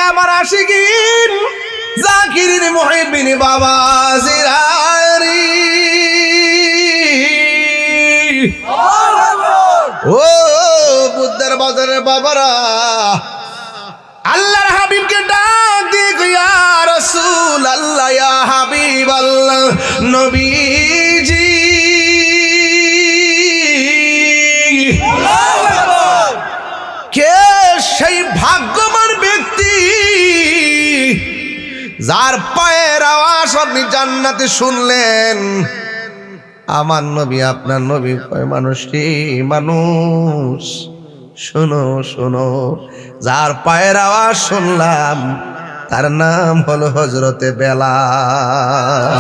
আমার আশিকিন জাকিরিন মুহিবিন বাবা জিরারি ও বুদ্ধের বাজারের বাবারা আল্লাহর হাবিবকে ডাক দিয়ে ইয়া রাসূল আল্লাহ ইয়া হাবিব আল্লাহ নবীজি কে সেই ভাগ্যবান ব্যক্তি যার পায়ের আওয়াজ আপনি জান্নাতে শুনলেন? আমার নবী আপনার নবী কয় মানুষটি মানুষ শোনো শোনো, যার পায়ের আওয়াজ শুনলাম তার নাম হলো হযরতে বেলাল।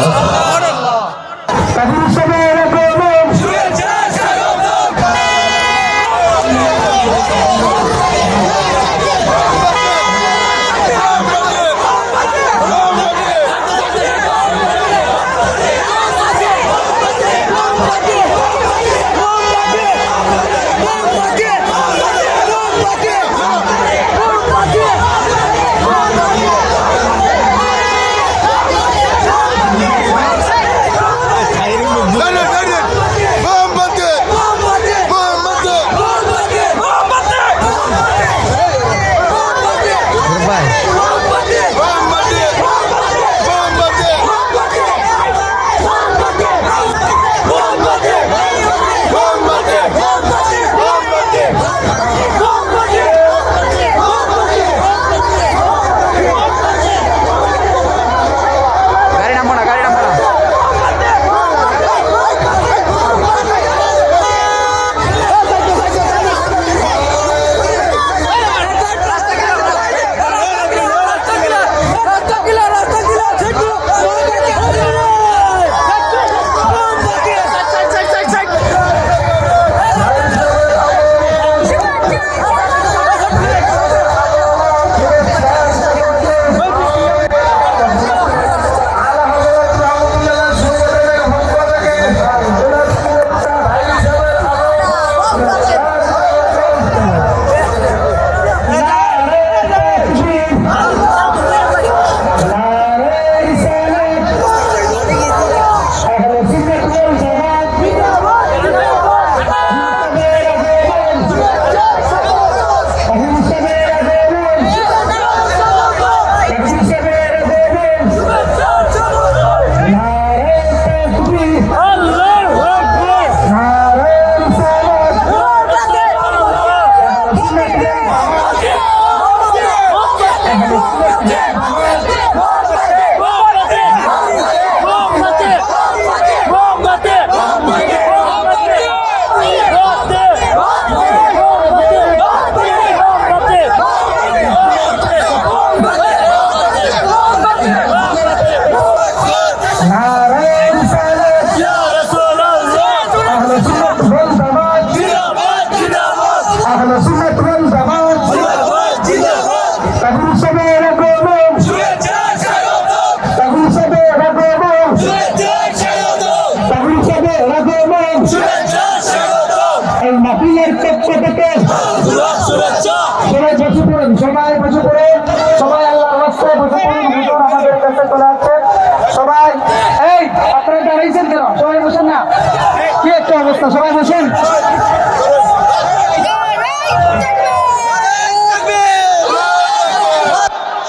সবাই বসেন।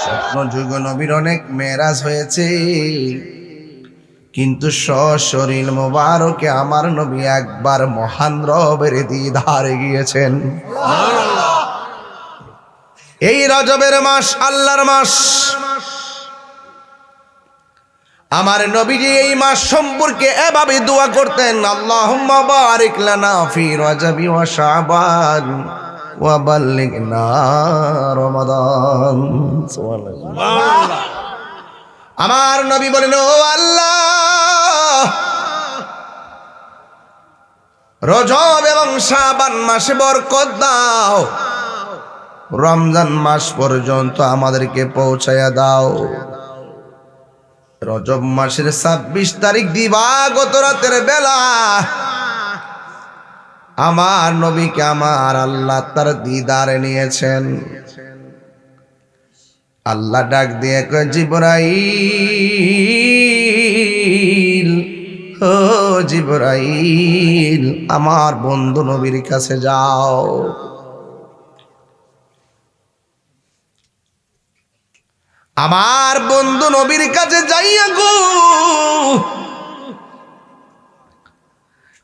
স্বপ্নযুগ নবীর অনেক মেরাজ হয়েছে, কিন্তু সশরীর মোবারকে আমার নবী একবার মহান রবের দিদারে গিয়েছেন। এই রজবের মাস আল্লাহর মাস। আমার নবীজি এই মাস সম্পর্কে এভাবে দোয়া করতেন, আল্লাহুম্মা বারিক লানা ফি রজবি ওয়া শাবান ওয়া বাল্লিগনা রমাদান। সুবহানাল্লাহ। আমার নবী বলেন, ও আল্লাহ, রজব এবং শাবান মাসে বরকত দাও, রমজান মাস পর্যন্ত আমাদেরকে পৌঁছায়া দাও। রজব মাসের ২৬ তারিখ দিবাগত রাতের বেলা আমার নবীকে আমার আল্লাহ তার দিদারে নিয়েছেন। আল্লাহ ডাক দিয়ে কয় জিবরাইল, ও জিবরাইল, আমার বন্ধু নবীর কাছে যাও। আমার বন্ধু নবীর কাছে যাইয়া গো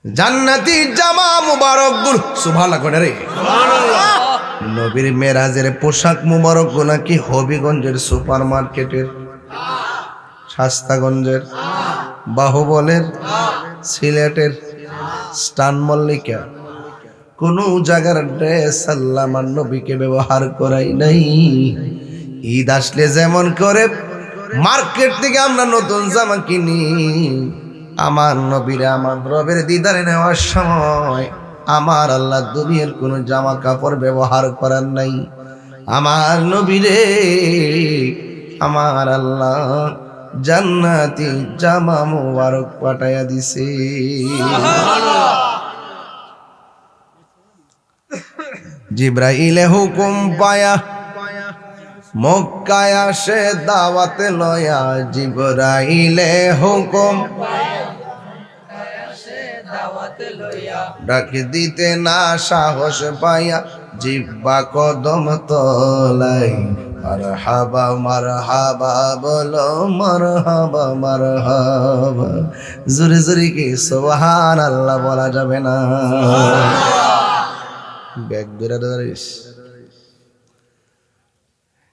জান্নাতি জামা মুবারক গুলো, সুবহানাল্লাহ করে রে, নবীর মেরাজের পোশাক মুবারক গুলো কি হবিগঞ্জের সুপার মার্কেটের, শাস্তাগঞ্জের, বাহুবলের, সিলেটের, স্টান মল্লিকা কোন জায়গার ড্রেস আল্লাহ আমার নবীকে ব্যবহার করাই নাই। ঈদ আসলে যেমন করে মার্কেট থেকে আমরা নতুন জামা কিনি, আমার নবীর আমার রবের দিদারে নেওয়ার সময় আমার আল্লাহ দুনিয়ার কোন জামা কাপড় ব্যবহার করার নাই। আমার নবীরে আমার আল্লাহ জান্নাতি জামা মুবারক পাঠাইয়া দিছে। জিবরাইলে হুকুম পায়া মক্কায় আসে দাওয়াতে লয়া, জিবরাইলে হুকুম ডাক দিতে না সাহস পাইয়া জিব্বা কদম তলাই, মারহাবা মারহাবা বলো, মারহাবা মারহাবা, জোরে জোরে কি সুবহানাল্লাহ বলা যাবে না? ব্যাগ ধরে ধরিস।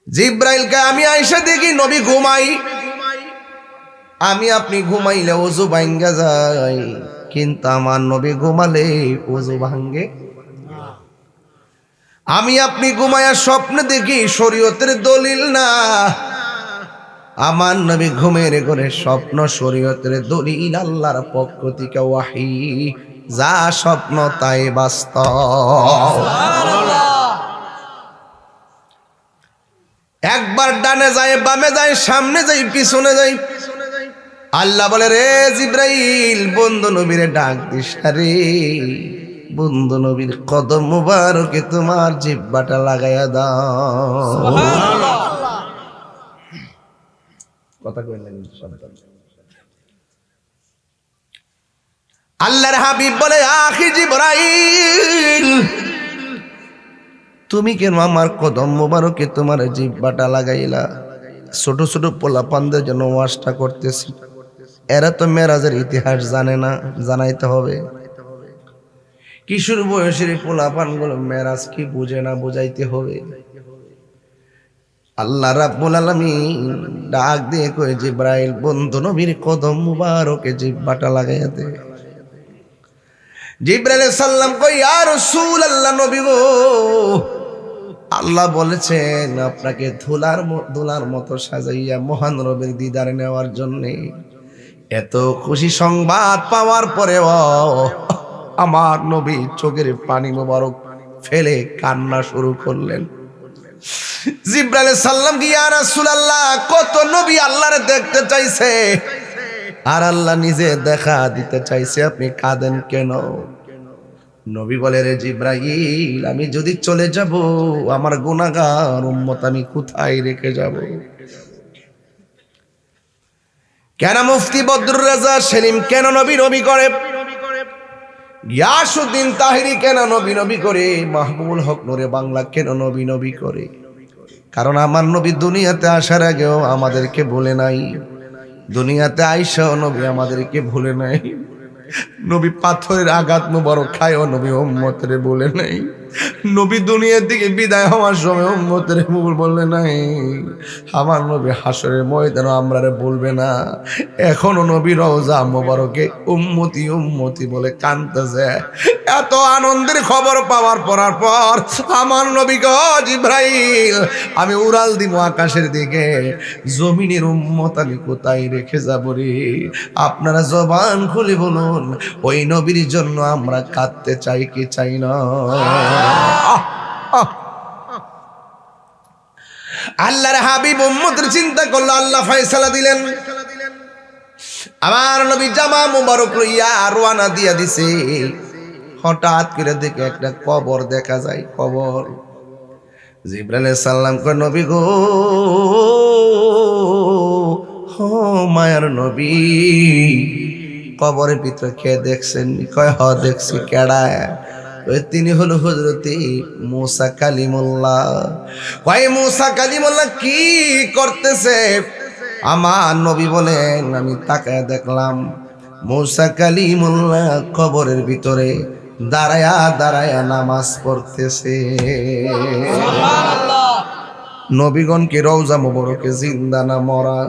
জিব্রাইলকে আমি আইসা দেখি নবী ঘুমাই, আমি আপনি ঘুমাইলে ওযু ভাঙ্গা যায়, কিন্তু আমার নবী ঘুমালে ওযু ভাঙ্গে। আমি আপনি ঘুমায়া স্বপ্ন দেখি, শরীয়তের দলিল না। আমার নবী ঘুমের ঘরে স্বপ্ন, শরীয়তের দলিল, আল্লাহর পক্ষ থেকে ওয়াহি, যা স্বপ্ন তাই বাস্তব। একবার ডানে যায়, বামে যায়, সামনে যাই, পিছনে যাই, আল্লাহ বলে রে জিবরাইল, বন্ধু নবীরে ডাক দিস রে, বন্ধু নবীর কদম মুবারকে তোমার জিহ্বাটা লাগাইয়া দাও। কথা কইলেন আল্লাহর হাবিব বলে, আখি জিবরাইল, তুমি কেন আমার কদম মুবারকে তোমার জিহ্বাটা লাগাইলা? ছোট ছোট পোলাপানদের জন্য ওয়াজটা করতেছি, এরা তো মেরাজের ইতিহাস জানে না, জানাইতে হবে। কিশোর বয়সের পোলাপান গুলো মেরাজ কি বুঝে না, বুঝাইতে হবে। আল্লাহ রাব্বুল আলামিন ডাক দিয়ে কই, জিবরাইল, বন্ধু নবীর কদম মুবারকে জিহ্বাটা লাগাইয়া দে। জিবরাইল সাল্লাম কই, ইয়া রাসূলুল্লাহ, নবী গো, আল্লাহ বলেছেন আপনাকে ধুলার মতো সাজাইয়া মহান রবের দিদারে নেওয়ার জন্যে। এত খুশি সংবাদ পাওয়ার পরেও আমার নবী চোখের পানি মোবারক ফেলে কান্না শুরু করলেন। জিবরাইল সাল্লাম কি, ইয়া রাসূলুল্লাহ, কত নবী আল্লাহরে দেখতে চাইছে আর আল্লাহ নিজে দেখা দিতে চাইছে, আপনি কাঁদেন কেন? নবী বলে, রে জিবরাইল, আমি যদি চলে যাব আমার গুনাহগার উম্মত আমি কোথায় রেখে যাব? কেন মুফতি বদরুর রাজা সেলিম কেন নবী নবী করে? গিয়াসউদ্দিন তাহিরি কেন নবী নবী করে? মাহবুবুল হক নূরে বাংলা কেন নবী নবী করে? কারণ আমার নবী দুনিয়াতে আসার আগেও আমাদেরকে ভুলে নাই, দুনিয়াতে আইসাও নবী আমাদেরকে ভুলে নাই। নবী পাথরের আঘাত মুবারক খায়ও নবী উম্মতের বলে নাই। নবী দুনিয়ার দিকে বিদায় হওয়ার সময় উম্মতের বলে নাই। আমার নবী হাসরের ময়দানে আমরারে বলবে না। এখনো নবী রওজা মুবারকে উম্মতি উম্মতি বলে কাঁদতেছে। এত আনন্দের খবর পাওয়ার পর আমার নবী গো জিবরাইল, আমি উড়াল দিব আকাশের দিকে, জমিনের উম্মত আমি কোথায় রেখে যাব রে? আপনারা জবান খুলে বলুন, ওই নবীর জন্য আমরা কাঁদতে চাই কি চাই না? আল্লাহর হাবিব উম্মতের চিন্তা করলো, আল্লাহ ফয়সালা দিলেন। আমার নবী জামা মুবারক লইয়া রওনা দিয়া দিছে। হঠাৎ করে দেখে একটা কবর দেখা যায়, কবর। জিবরাইল সাল্লাম কয়, নবী গো মায়ার নবী কবরের ভিতরে কে দেখছেন? কয় হ দেখছি। কেডা? ওই তিনি হলো হযরতে মূসা কালিমুল্লাহ। কয় মূসা কালিমুল্লাহ কি করতেছে? আমার নবী বলেন আমি তাকায় দেখলাম মূসা কালিমুল্লাহ কবরের ভিতরে দাঁড়ায়া দাঁড়ায়া নামাজ পড়তেছে। নবীগণ কি রওজা মুবারকে জিন্দা না মরা?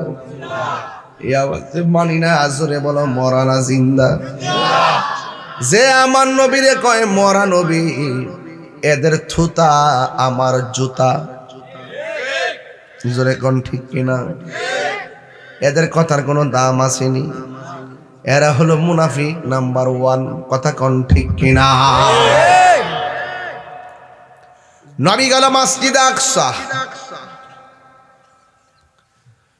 মানি না, আজরে বলো মরা না জিন্দা? যে আমার নবীরে কয় মরা নবী, এদের থুতা আমার জুতা। জোরে কোন ঠিক কিনা? এদের কথার কোনো দাম আসেনি। এরা হলো মুনাফিক নাম্বার 1। কথা কোন ঠিক কিনা? নবী গেল মসজিদে আকসা।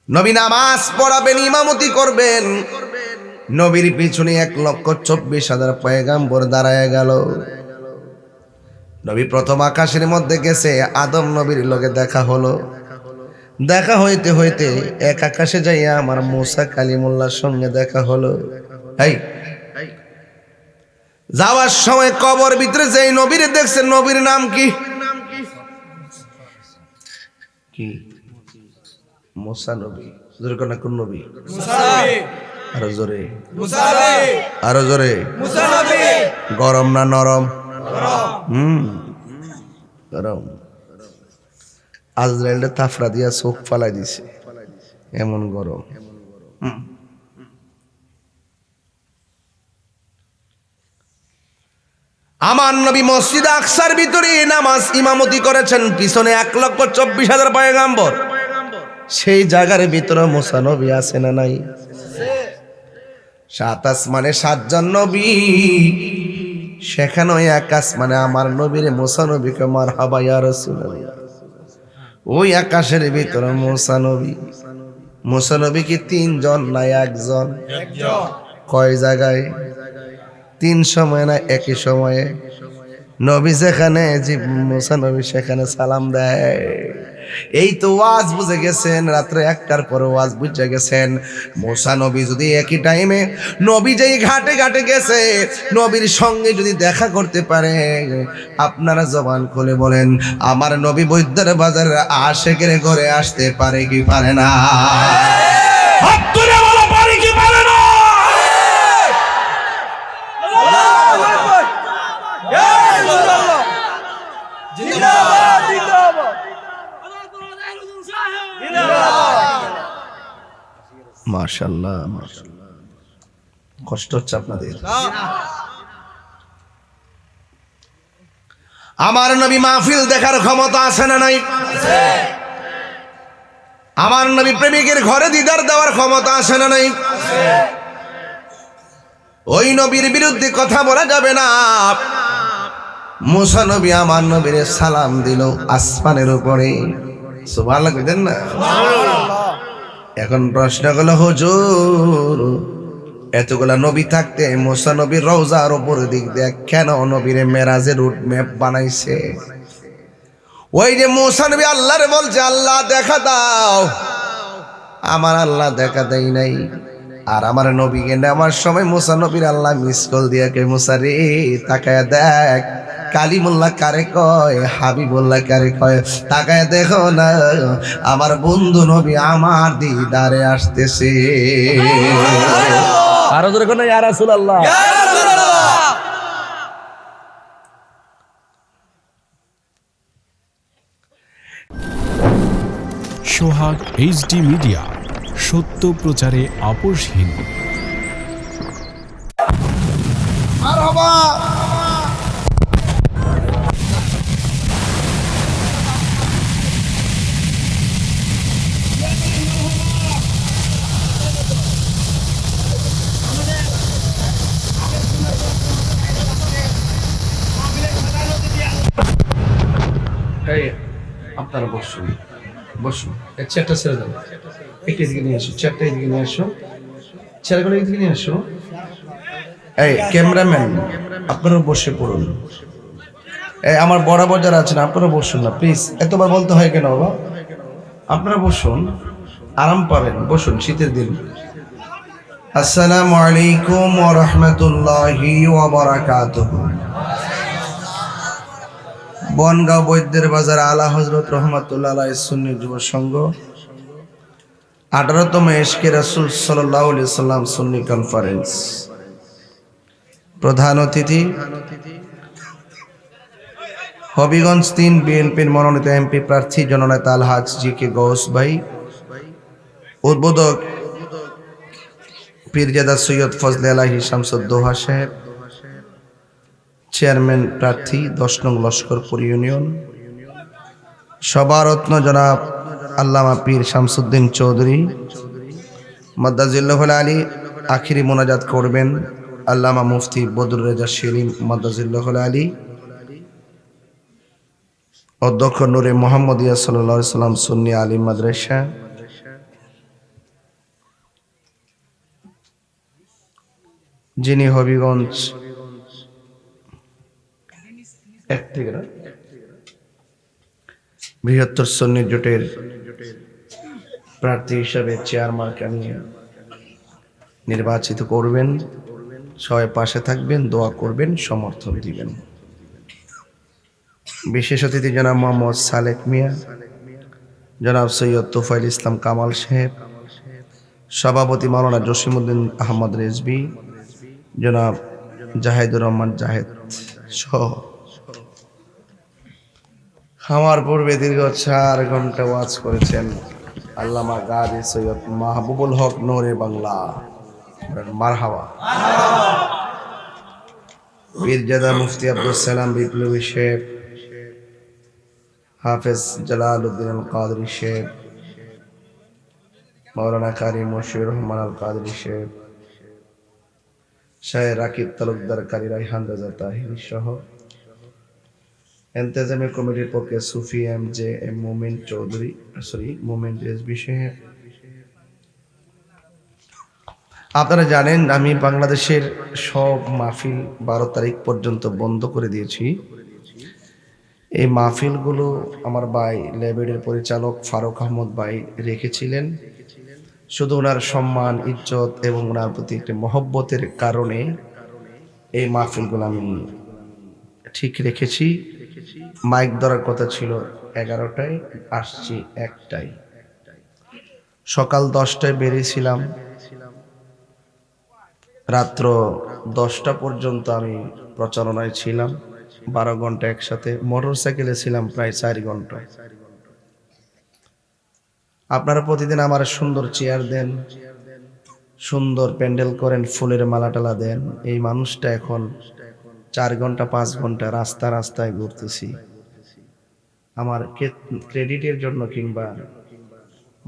নবী নামাজ পড়াবেন, ইমামতি করবেন। নবীর পিছনে 1,24,000 পয়গাম্বর দাঁড়ায় গেল। নবী প্রথম আকাশের মধ্যে গেছে, আদম নবীর লগে দেখা হলো। দেখা হইতে হইতে এক আকাশে যাইয়া আমার মূসা কালিমুল্লাহর সঙ্গে দেখা হলো। এই যাওয়ার সময় কবর ভিতরে যেই নবীর দেখছেন, নবীর নাম কি? কি? মূসা নবী। জোরে কোন কোন নবী? মূসা নবী। আরো জোরে, মূসা নবী। আরো জোরে, মূসা নবী। গরম না নরম? গরম। গরম। আজরাইলটা থাফড়া দিয়া চোখ ফালাই দিছে, এমন গরম। আমার নবী মসজিদ আকসার ভিতরে নামাজ ইমামতি করেছেন, পিছনে 1,24,000 পয়গাম্বর। সেই জায়গার ভিতরে মূসা নবী আছে না নাই? 7 আসমানে 7 জন নবী, সেখানে এক আসমানে আমার নবীর মূসা নবীকে মারহাবা ইয়া রাসূলুল্লাহ। ওই আকাশের ভিতরে মূসা নবী। মূসা নবী কি 3 জন না 1 জন? কয় জায়গায়? 3 সময় না একই সময়ে? নবী যেখানে মূসা নবী সেখানে সালাম দেয়। এই তো ওয়াজ বুঝে গেছেন, রাত্রে 1টার পরে ওয়াজ বুঝে গেছেন। মূসা নবী যদি একই টাইমে নবী যেই ঘাটে ঘাটে গেছে, নবীর সঙ্গে যদি দেখা করতে পারে, আপনারা জবান খুলে বলেন আমার নবী বৈদ্যের বাজার আশেকের ঘরে আসতে পারে কি পারে না? হাত তুলে বলো পারে কি পারে না? মাশাআল্লাহ, মাশাআল্লাহ। কষ্ট হচ্ছে আপনাদের? আমার নবী মাহফিল দেখার ক্ষমতা আছে না নাই? আছে। আমার নবী প্রেমিকের ঘরে দিদার দেওয়ার ক্ষমতা আছে না নাই? আছে। ওই নবীর বিরুদ্ধে কথা বলা যাবে না। মূসা নবী আমার নবীর সালাম দিল আসমানের উপরে। সুবহানাল্লাহ কইতেন না? সুবহানাল্লাহ। এখন প্রশ্ন হলো হুজুর, এতগুলা নবী থাকতে মূসা নবীর রওজার উপর দিক দিয়ে কেন নবীর মেরাজের রুট ম্যাপ বানাইছে? ওই যে মূসা নবী আল্লাহরে বলছে আল্লাহ দেখা দাও, আমার আল্লাহ দেখা দেয় নাই। আর আমার নবীকে নেওয়ার সময় মূসা নবীর আল্লাহ মিস কল দিয়ে কে মূসা রে তাকায়া দেখ, কালিমুল্লাহ কারে কয়, হাবিবুল্লাহ কারে কয়, তাকায় দেখো না আমার বন্ধু নবী আমার দিদারে আসতেছে। আরো জোরে কোন ইয়া রাসূলুল্লাহ, ইয়া রাসূলুল্লাহ। সোহাগ এইচডি মিডিয়া, সত্য প্রচারে আপোষহীন। মারহাবা। আপনারা বসুন, বসুন। চেয়ারটা ছেড়ে দাও, একটু এদিকে নিয়ে আসো, চেয়ারটা এদিকে নিয়ে আসো, চেয়ারগুলো এদিকে নিয়ে আসো। এই ক্যামেরাম্যান আপনারা বসে পড়ুন। এই আমার বরাবর যারা আছেন আপনারা বসুন না প্লিজ, এতবার বলতে হয় কেন বাবা? আপনারা বসুন, আরাম পাবেন, বসুন, শীতের দিন। আসসালামু আলাইকুম ওয়া রাহমাতুল্লাহি ওয়া বারাকাতুহু। বনগাঁও বৈদ্যের বাজার আলা হযরত রাহমাতুল্লাহ আলাইহি সুন্নি যুব সংঘ 18তম ইশকে রাসূল সাল্লাল্লাহু আলাইহি সাল্লাম সুন্নি কনফারেন্স। প্রধান অতিথি হবিগঞ্জ 3 বিএনপির মনোনীত এমপি প্রার্থী জননেতা আলহাজ জি কে গৌস ভাই। উদ্বোধক পীরজাদা সৈয়দ ফজলে আলাহি শামসুদ্দোহা সাহেব। চেয়ারম্যান প্রার্থী 10 নং লস্করপুর ইউনিয়ন। সভারত্ন জনাব আল্লামা পীর শামসুদ্দিন চৌধুরী মাদ্দাজিল্লাহুল আলী। আখিরি মোনাজাত করবেন আল্লামা মুফতি বদরুর রেজা শিরিন মাদ্দাজিল্লাহুল আলী। অধ্যক্ষ নূরে মোহাম্মদিয়া সাল্লাল্লাহু আলাইহি সাল্লাম সুন্নি আলিম মাদ্রাসা। যিনি হবিগঞ্জ বৃহত্তর সুন্নি জোটের প্রার্থী হিসাবে চেয়ারম্যানকে নিয়ে নির্বাচিত করবেন। সবাই পাশে থাকবেন, দোয়া করবেন, সমর্থন দিবেন। বিশেষ অতিথি জনাব মোহাম্মদ সালেক মিয়া, জনাব সৈয়দ তোফাইল ইসলাম কামাল সাহেব, সভাপতি মাওলানা জসিমউদ্দিন আহমদ রেজবি, জনাব জাহিদুর রহমান জাহেদ সহ আমার পূর্বে দীর্ঘ 4 ঘন্টা ওয়াজ করেছেন আল্লামা গাজী সৈয়দ মাহবুবুল হক নূরে বাংলা। মারহাবা। পীরজাদা মুফতি আব্দুল সালাম বিপ্লবী সাহেব, হাফেজ জালালউদ্দিন আল কাদরি সাহেব, মাওলানা কারি মশিউর রহমান আল কাদরি সাহেব, শাহ রাকিব তালুকদার, কারি রাইহান রাজা তাহিরি সহ ইন্তেজামি কমিটির পক্ষে সুফি এম জে এম মোমিন চৌধুরী মোমিন রেজবি সাহেব। আপনারা জানেন আমি বাংলাদেশের সব মাহফিল 12 তারিখ পর্যন্ত বন্ধ করে দিয়েছি। এই মাহফিলগুলো আমার ভাই লেবেডের পরিচালক ফারুক আহমদ ভাই রেখেছিলেন। শুধু ওনার সম্মান, ইজ্জত এবং ওনার প্রতি একটি মহব্বতের কারণে এই মাহফিলগুলো আমি ঠিক রেখেছি। মাইক ধরার কথা ছিল 11টায়, আসছি 1টায়। সকাল 10টায় বেরিয়েছিলাম, রাত্র 10টা পর্যন্ত আমি প্রচারণায় ছিলাম। 12 ঘন্টা একসাথে। মোটরসাইকেলে ছিলাম প্রায় 4 ঘন্টা। আপনারা প্রতিদিন আমার সুন্দর চেয়ার দেন, সুন্দর প্যান্ডেল করেন, ফুলের মালা টালা দেন। এই মানুষটা এখন 4 ঘন্টা 5 ঘন্টা রাস্তায় ঘুরতেছি, আমার ক্রেডিটের জন্য কিংবা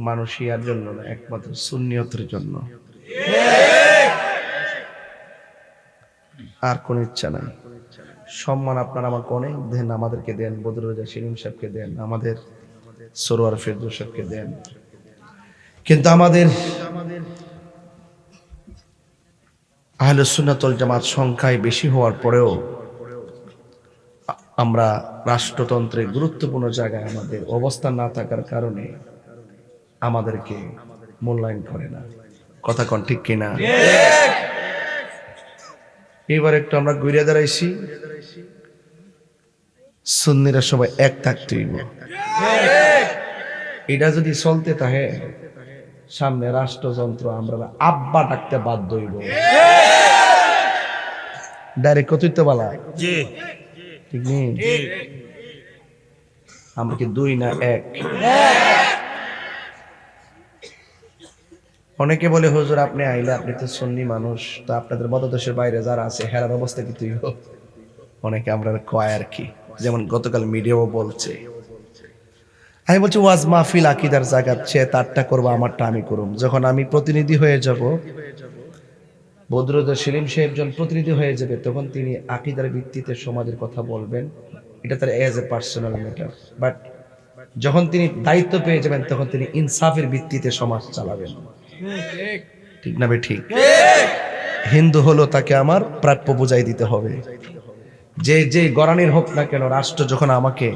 মানুষিয়ার জন্য না, একমাত্র সুন্নিয়তের জন্য। আর কোন ইচ্ছা নাই। সম্মান আপনারা আমাকে অনেক দেন, আমাদেরকে দেন, বদরুর রেজা শিরিন সাহেবকে দেন, আমাদের সরোয়ার ফেরদৌস সাহেবকে দেন, কিন্তু আমাদের আহলুস সুন্নাত ওয়াল জামাত সংখ্যায় বেশি হওয়ার পরেও আমরা রাষ্ট্রতন্ত্রে গুরুত্বপূর্ণ জায়গায় আমাদের অবস্থান না থাকার কারণে আমাদেরকে মূল্যায়ন করে না। কথা কোন ঠিক কিনা? এবার একটু আমরা ঘুরে দাঁড়াইছি, সুন্নিরা সবাই এক থাকতে হইব। এটা যদি চলতে থাকে সামনে রাষ্ট্রযন্ত্র আমরা আব্বা ডাকতে বাধ্য হইব। ডাইরেক্ট কতই বলা ঠিক নেই। আমরা কি 2 না 1? অনেকে বলে হুজুর আপনি আইলে, আপনি তো সুন্নি মানুষ, তো আপনাদের মতদেশের বাইরে যারা আছে হেরার অবস্থা কি তুই? অনেকে আমরা কয় আর কি, যেমন গতকাল মিডিয়াও বলছে। আমি বলছি ওয়াজ মাহফিল আকীদার জায়গা, সে তারটা করবো, আমারটা আমি করব। যখন আমি প্রতিনিধি হয়ে যাব, বদরুর রেজা শিরিন সাহেব যখন প্রতিনিধি হয়ে যাবে, তখন তিনি আকীদার ভিত্তিতে সমাজের কথা বলবেন। এটা তার as a personal matter. But যখন তিনি দায়িত্ব পেয়ে যাবেন, তখন তিনি ইনসাফের ভিত্তিতে সমাজ চালাবেন। ঠিক না বে ঠিক? হিন্দু হলো তাকে আমার প্রাপ্য বুঝাই দিতে হবে। যে গরানির হোক না কেন, রাষ্ট্র যখন আমাকে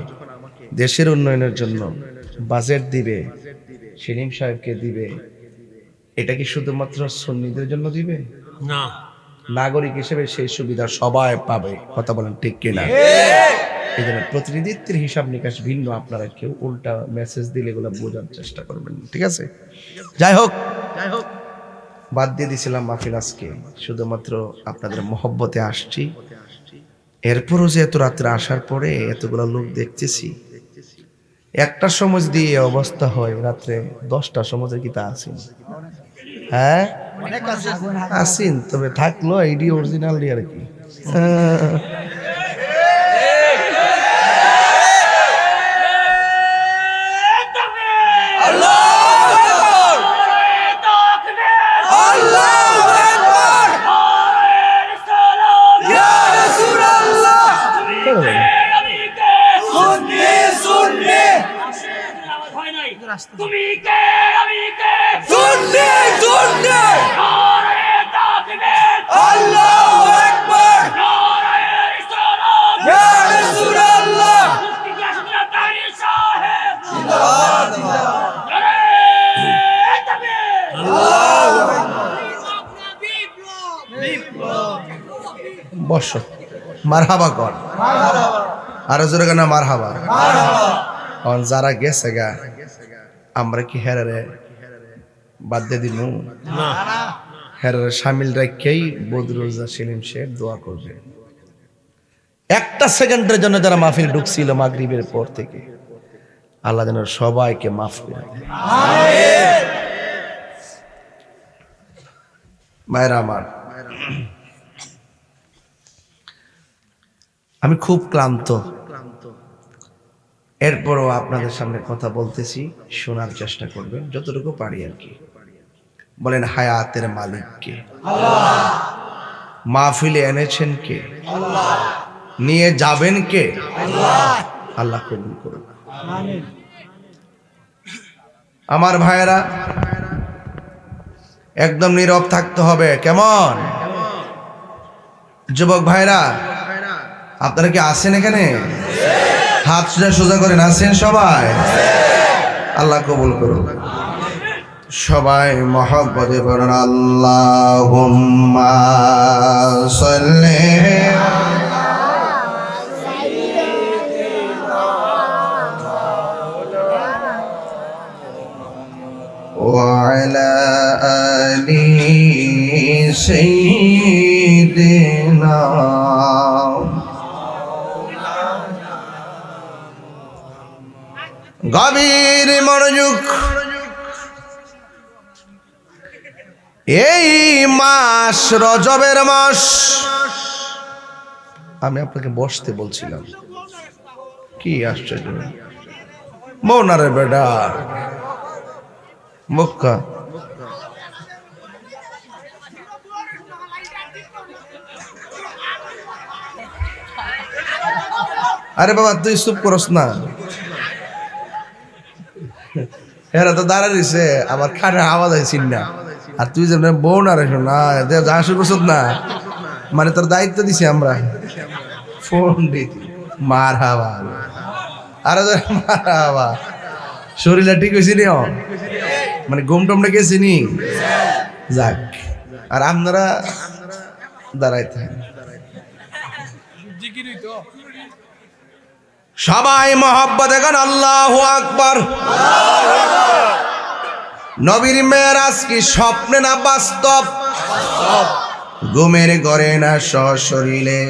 দেশের উন্নয়নের জন্য বাজেট দিবে, শিরিন সাহেবকে দিবে, এটা কি শুধুমাত্র সুন্নিদের জন্য দিবে? না, নাগরিক হিসেবে সেই সুবিধা সবাই পাবে। কথা বলেন ঠিক কিনা? এই জন্য প্রতিনিধিত্বের হিসাব নিকাশ ভিন্ন। আপনারা কেউ উল্টা মেসেজ দিলে এগুলো বোঝার চেষ্টা করবেন, ঠিক আছে? যাই হোক, বাদ দিয়ে দিয়েছিলাম মাহফিল আজকে, শুধুমাত্র আপনাদের মহব্বতে আসছি। এরপরও যে এত রাত্রে আসার পরে এতগুলো লোক দেখতেছি, একটা সমাজ দিয়ে অবস্থা হয়, রাত্রে 10টা সমাজের কি তা আছেন? হ্যাঁ আসিন, তবে থাকলো এইডি অরিজিনাল দিয়ে আর কি। তুমি কে আমি কে সুন্নি সুন্নি নারে তাকবীর আল্লাহু আকবার নারে রিসালাত ইয়া রাসূলুল্লাহ মুফতি আশরাফ তানি সাহেব জিন্দাবাদ জিন্দাবাদ নারে তাকবীর আল্লাহু আকবার বিপ্লব বসো, মারহাবা কর, মারহাবা। আর জোরে গানা মারহাবা মারহাবা। আর যারা গেছে গা, আমরা কি হেরারে বাদ দিয়ে দিমু? না, হেরারে শামিল রাখেই বদরুজ্জা সেলিম শেখ দোয়া করবে। একটা সেকেন্ডের জন্য যারা মাহফিল ঢুকছিল মাগরিবের পর থেকে, আল্লাহ যেন সবাইকে মাফ করে দেয়। আমিন। মায়েরা আমার, আমি খুব ক্লান্ত, এরপরও আপনাদের সামনে কথা বলতেছি, শোনার চেষ্টা করবেন যতটুকু পারি আর কি। বলেন, হায়াতের মালিক কে? আল্লাহ। মাহফিলে এনেছেন কে? আল্লাহ। নিয়ে যাবেন কে? আল্লাহ। আল্লাহ কবুল করুন, আমিন। আমার ভাইয়েরা, একদম নীরব থাকতে হবে। কেমন যুবক ভাইরা, আপনারা কি আছেন এখানে? হাত সোজা করেন, আছেন সবাই? আল্লাহ কবুল করুন। সবাই মহব্বতে পড়ুন, আল্লাহুম্মা সাল্লি ওয়া আলা আলি সাইয়্যিদিনা। গভীর মনোযোগ। এই মাস রজবের মাস। আমি আপনাকে বসতে বলছিলাম, কি আশ্চর্য! মৌনারে বেটা মক্কা, আরে বাবা তুই চুপ করস না। এরা তো দাঁড়া দিছে, আবার খাটের আওয়াজ আইছিস না, আর তুই যে বউ না রেখো না, যা শুরু করছ না, মানে তোর দায়িত্ব দিছি আমরা। ফোন দিতি মার হাওয়া, আরে মার হাওয়া। শরীরটা ঠিক হয়েছি নি? মানে ঘুম টমটা গেছি নি? যাক, আর আপনারা দাঁড়াইতে সবাই মহব্বত এখন আল্লাহু আকবার। নবীর মেরাজ কি স্বপ্নে না বাস্তব? ঘুমের ঘরে না সশরীরে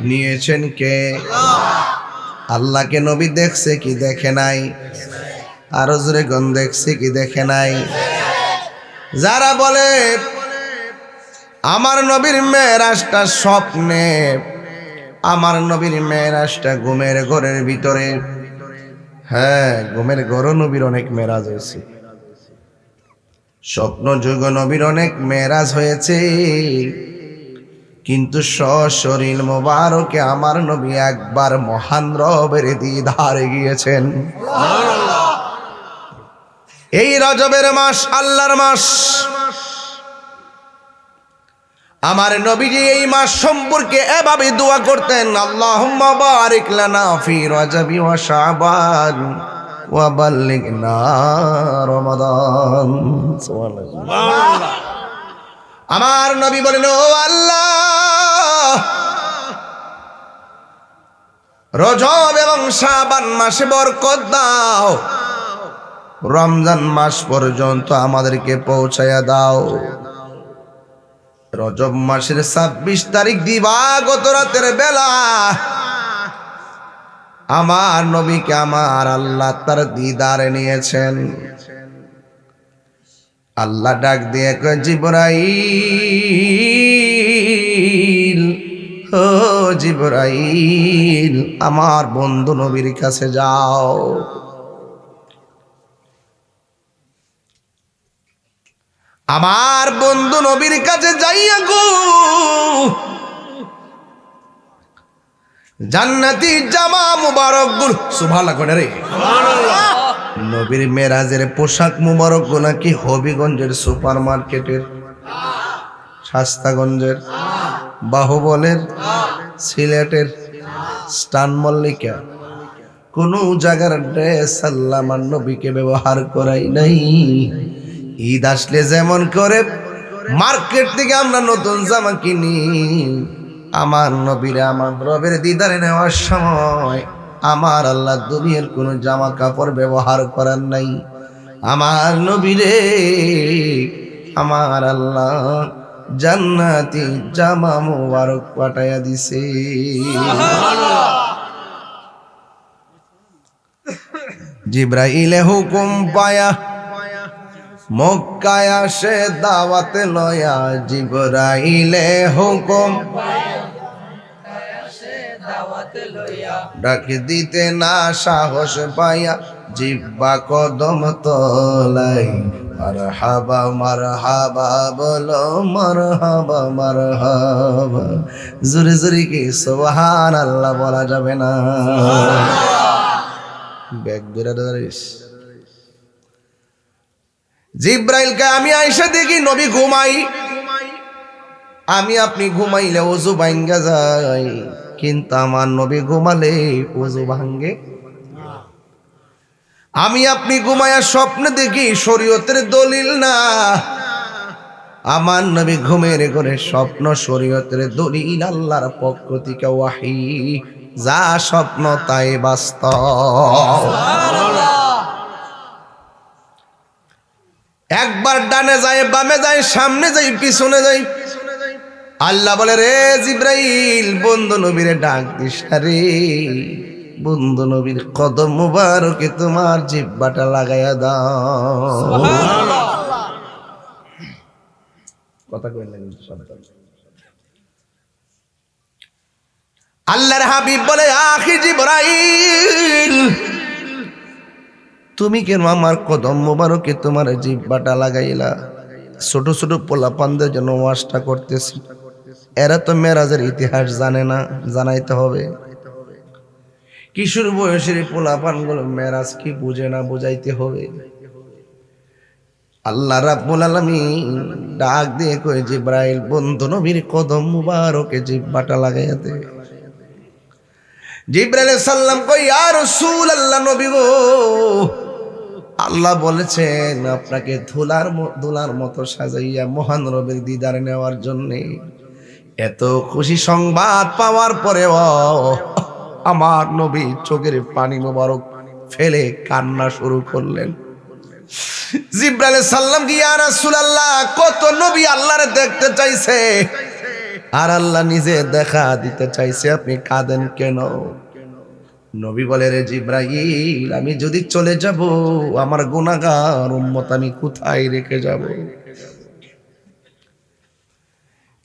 নিয়েছেন কে? আল্লাহকে নবী দেখছে কি দেখে নাই? আরো জোরে গন, দেখছে কি দেখে নাই? যারা বলে আমার নবীর মেরাজটা স্বপ্নে, আমার নবীর মেরাজটা ঘুমের ঘরের ভিতরে, হ্যাঁ ঘুমের ঘরও নবীর অনেক মেরাজ হয়েছে, স্বপ্ন যুগ নবীর অনেক মেরাজ হয়েছে, কিন্তু সশরীর মোবারকে আমার নবী একবার মহান রবের দিদারে গিয়েছেন। এই রজবের মাস আল্লাহর মাস। আমার নবীজি এই মাস সম্পর্কে এভাবে দোয়া করতেন, আল্লাহুম্মা বারিক লানা ফি রজবি ওয়া শাবান ওয়া বাল্লিগনা রমাদান। সুবহানাল্লাহ। আমার নবী বলেন, ও আল্লাহ, রজব এবং শাবান মাসে বরকত দাও, রমজান মাস পর্যন্ত আমাদেরকে পৌঁছায়া দাও। রজব মাসের 26 তারিখ দিবাগত রাতের বেলা আমার নবীকে আমার আল্লাহ তার দিদারে নিয়েছেন। আল্লাহ ডাক দিয়ে কয়, জিবরাইল, ও জিবরাইল, আমার বন্ধু নবীর কাছে যাও। আমার বন্ধু নবীর কাছে যাইয়া গো জান্নাতি জামা মুবারক গুল, সুবহানাল্লাহ কোন রে, নবীর মেরাজের পোশাক মুবারক গুলো নাকি হবিগঞ্জের সুপার মার্কেটের, শাস্তাগঞ্জের, বাহুবলের, সিলেটের, স্টান মল্লিকা, কোন জায়গার ড্রেস আল্লাহ আমার নবীকে ব্যবহার করাই নাই। ঈদ আসলে যেমন করে মার্কেট থেকে আমরা নতুন জামা কিনি, আমার নবীরে আমার রবের দিদারে নেওয়ার সময় আমার আল্লাহ দুনিয়ার কোনো জামা কাপড় ব্যবহার করার নাই। আমার নবীরে আমার আল্লাহ জান্নাতি জামা মুবারক পাঠাইয়া দিছে। জিবরাইলে হুকুম পায়া মক্কায় আসে দাওয়াতে লয়া, জিবরাইলে হুকুম ডাক দিতে না সাহস পাইয়া জিব্বা কদম তলাই, মারহাবা মারহাবা বলো, মারহাবা মারহাবা, জোরে জোরে কি সুবহানাল্লাহ বলা যাবে না? ব্যাগ বেরাদারিস জিব্রাইলকে আমি আয়েশা দেখি নবী ঘুমাই, আমি আপনি ঘুমাইলে ওযু ভাঙ্গা যায়, কিন্তু আমার নবী ঘুমালে ওযু ভাঙ্গে। আমি আপনি ঘুমায়া স্বপ্ন দেখি, শরীয়তের দলিল না। আমার নবী ঘুমের ঘরে স্বপ্ন শরীয়তের দলিল, আল্লাহর পক্ষ থেকে ওয়াহি, যা স্বপ্ন তাই বাস্তব। একবার ডানে যায়, বামে যায়, সামনে যাই, পিছনে যাই, আল্লাহ বলে, রে জিব্রাইল, বন্ধু নবীরে ডাক দিস রে, বন্ধু নবীর কদম মুবারকে তোমার জিহ্বাটা লাগাইয়া দাও। কথা কইলেন আল্লাহর হাবিব বলে, আখি জিব্রাইল, তুমি কেন আমার কদম মুবারকে তোমার জিহ্বাটা লাগাইলা? ছোট ছোট পোলাপানদের জন্য ওয়াজটা করতেছি, এরা তো মেরাজের ইতিহাস জানে না, জানাইতে হবে। কিশোর বয়সের পোলাপানগুলো মেরাজ কি বুঝে না, বুঝাইতে হবে। আল্লাহ রাব্বুল আলামিন ডাক দিয়ে কই, জিব্রাইল, বন্ধু নবীর কদম মুবারকে জিহ্বাটা লাগাইয়া দে। জিব্রাইল সাল্লাম কই, ইয়া রাসূলুল্লাহ, নবী গো, আল্লাহ বলেছেন আপনাকে ধুলার মতো সাজাইয়া মহান রবের দিদার নেওয়ার জন্য। এত খুশি সংবাদ পাওয়ার পরেও আমার নবী চোখের পানি মোবারক ফেলে কান্না শুরু করলেন। জিব্রাইল সাল্লাম কি, ইয়া রাসূলুল্লাহ, কত নবী আল্লাহরে দেখতে চাইছে আর আল্লাহ নিজে দেখা দিতে চাইছে, আপনি কাঁদেন কেন? নবী বলে, রে জিব্রাইল, আমি যদি চলে যাব আমার গুনাহগার উম্মত আমি কোথায় রেখে যাব?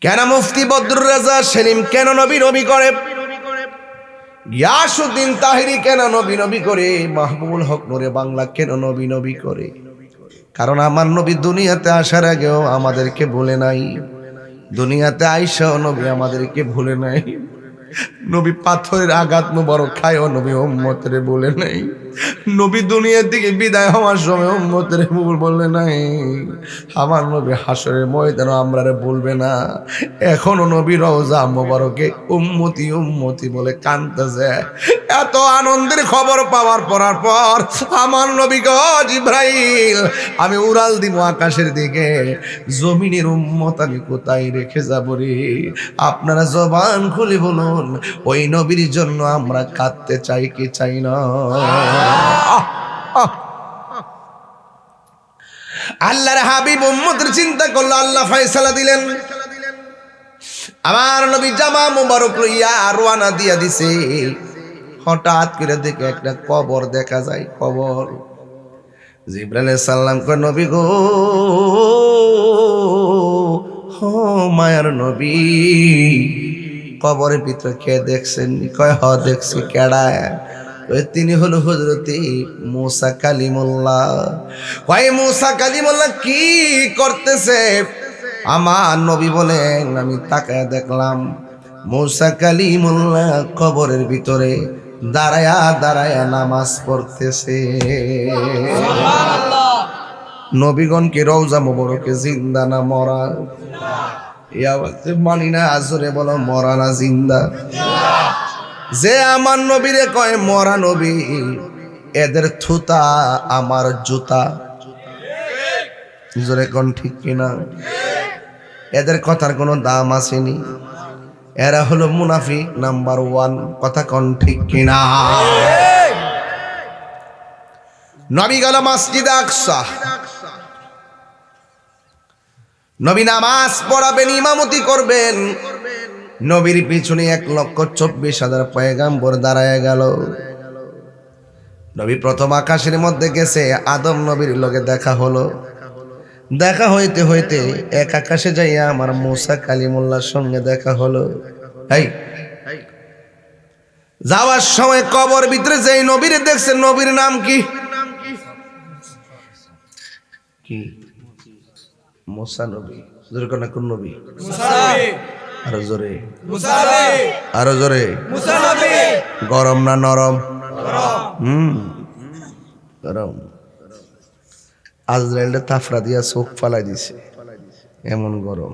কেন মুফতি বদরুর রাজা সেলিম কেন নবী নবী করে? গিয়াসউদ্দিন তাহিরি কেন নবী নবী করে? মাহবুবুল হক নূরে বাংলা কেন নবী নবী করে? কারণ আমার নবী দুনিয়াতে আসার আগেও আমাদেরকে ভুলে নাই, দুনিয়াতে আইসাও নবী আমাদেরকে ভুলে নাই। নবী পাথরের আঘাত মুবারক খায়ও নবী উম্মতরে বলে নাই। নবী দুনিয়ার থেকে বিদায় হওয়ার সময় উম্মতের বললে নাই, আমার নবী হাসরের ময়দানে আমরারে বলবে না। এখনো নবী রওজা মোবারকে উম্মতি উম্মতি বলে কাঁদতেছে। এত আনন্দের খবর পাওয়ার পর আমার নবী গো জিবরাইল, আমি উড়াল দিব আকাশের দিকে, জমিনের উম্মত আমি কোথায় রেখে যাব রে? আপনারা জবান খুলে বলুন, ওই নবীর জন্য আমরা কাঁদতে চাই কি চাই না? আল্লাহর হাবিব উম্মতের চিন্তা করলো, আল্লাহ ফয়সালা দিলেন। আমার নবী জামা মুবারক লইয়া রওনা দিয়া দিছে। হঠাৎ করে দেখে একটা কবর দেখা যায়, কবর। জিবরাইল আলাইহিস সালাম কয়, নবী গো, হো মায়ার নবী, কবরের ভিতরে কে দেখছেন? কয় হ দেখছি। কেডা? তিনি হলো হযরতে মুসা কালিমুল্লাহ। কয় মুসা কালিমুল্লাহ কি করতেছে? আমার নবী বলেন, আমি তাকায় দেখলাম মুসা কালিমুল্লাহ কবরের ভিতরে দাঁড়ায়া দাঁড়ায়া নামাজ পড়তেছে। নবীগণ কি রওজা মুবারকে জিন্দা না মরা? মানি না, আজরে বলো মরা না জিন্দা? যে আমার নবীরে কয় মরা নবী, এদের থুতা আমার জুতা। জোরে কোন ঠিক কিনা? এদের কথার কোনো দাম আসেনি। এরা হলো মুনাফিক নাম্বার 1। কথা কোন ঠিক কিনা? নবী গেল মসজিদে আকসা। নবী নামাজ পড়াবেন, ইমামতি করবেন। নবীর পিছনে 1,24,000 পয়গাম্বর দাঁড়ায় গেল। নবী প্রথম আকাশের মধ্যে গেছে, আদম নবীর লগে দেখা হলো। দেখা হইতে হইতে এক আকাশে যাইয়া আমার মুসা কালিমুল্লাহর সঙ্গে দেখা হলো। এই যাওয়ার সময় কবর ভিতরে যেই নবীরে দেখছেন, নবীর নাম কি? কি? মুসা নবী। জোরে কোন কোন নবী? মুসা নবী। আরো জোরে, মুসা নবী। আরো জোরে, মুসা নবী। গরম না নরম? গরম। গরম। আজরাইল তাফরা দিয়া চোখ ফালাই দিছে, এমন গরম।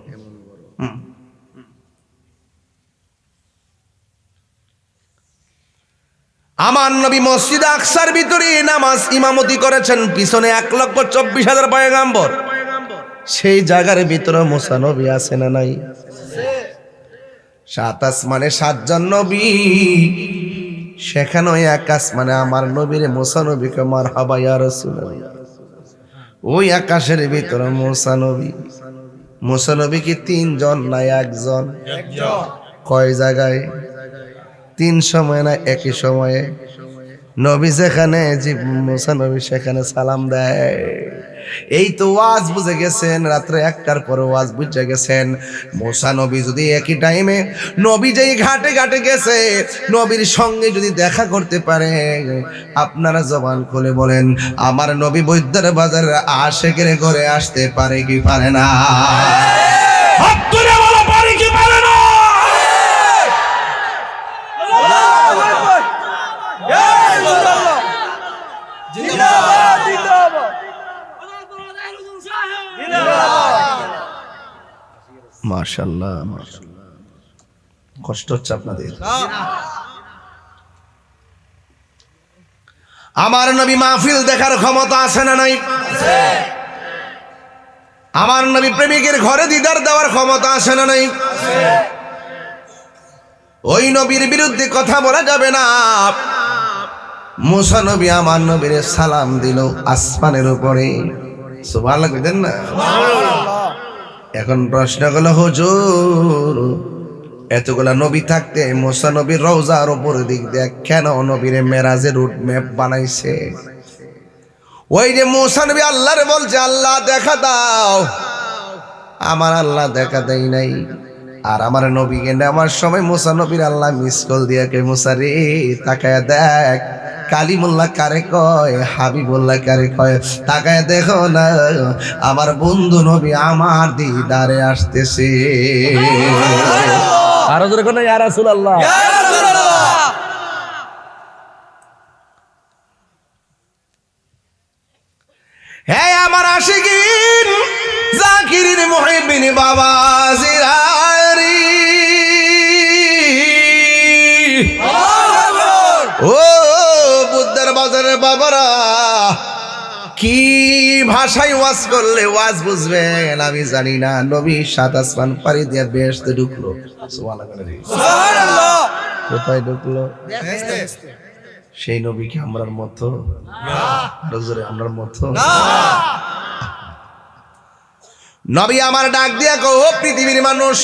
আমার নবী মসজিদ আকসার ভিতরে নামাজ ইমামতি করেছেন, পিছনে 1,24,000 পয়গাম্বর। সেই জায়গার ভিতরে মুসা নবী আছে না নাই? 7 আসমানে 7 জন নবী, সেখানে এক আসমানে আমার নবীর মুসা নবীকে মারহাবা ইয়া রাসূলুল্লাহ। ওই আকাশের ভিতরে মুসা নবী। মুসা নবী কি 3 জন না 1 জন? কয় জায়গায়? 3 সময় না একই সময়ে? নবী যেখানে, মুসা নবী সেখানে সালাম দেয়। এই তো ওয়াজ বুঝে গেছেন, রাত্রে 1টার পরে ওয়াজ বুঝে গেছেন। মুসা নবী যদি একই টাইমে নবী যেই ঘাটে ঘাটে গেছে, নবীর সঙ্গে যদি দেখা করতে পারে, আপনারা জবান খুলে বলেন, আমার নবী বৈদ্যের বাজারের আশেকের ঘরে আসতে পারে কি পারে না? হাত তুলে বলো, পারে কি পারে না? মাশাআল্লাহ, মাশাআল্লাহ। কষ্ট হচ্ছে আপনাদের? আমার নবী মাহফিল দেখার ক্ষমতা আছে না নাই? আমার নবী প্রেমিকের ঘরে দিদার দেওয়ার ক্ষমতা আছে না নাই? ওই নবীর বিরুদ্ধে কথা বলা যাবে না। মুসা নবী আমার নবীর সালাম দিল আসমানের উপরে। সুবহানাল্লাহ কইতেন না? এখন প্রশ্ন হলো, হুজুর এতগুলা নবী থাকতে মুসা নবীর রওজার উপর দিক দিয়ে কেন নবীর মেরাজের রুট ম্যাপ বানাইছে? ওই যে মুসা নবী আল্লাহরে বলছে, আল্লাহ দেখা দাও। আমার আল্লাহ দেখা দেয় নাই। আর আমার নবীকে নেওয়ার সময় মুসা নবীর আল্লাহ মিস কল দিয়া কে, মুসা রে তাকায় দেখ, কালিমুল্লাহ কারে কয়, হাবিবুল্লাহ কারে কয়, তাকায় দেখো না, আমার বন্ধু নবী আমার দিদারে আসতেছে। আরো জোরে কোন ইয়া রাসূলুল্লাহ। আমার আশিকিন জাকিরিন মুহিবিন বাবা জিরারি ও বুদ্ধের বাজারের বাবারা কি ভাষায় ওয়াজ করলে ওয়াজ বুঝবেন আমি জানি না। নবী সাত আসমান পাড়ি দিয়ে বেহেশতে ঢুকলো। সুবহানাল্লাহ। কোথায় ঢুকলো? সেই নবী কি আমরার মতো? না, আমরার মতো না। নবী আমার ডাক দিয়া কো পৃথিবীর মানুষ,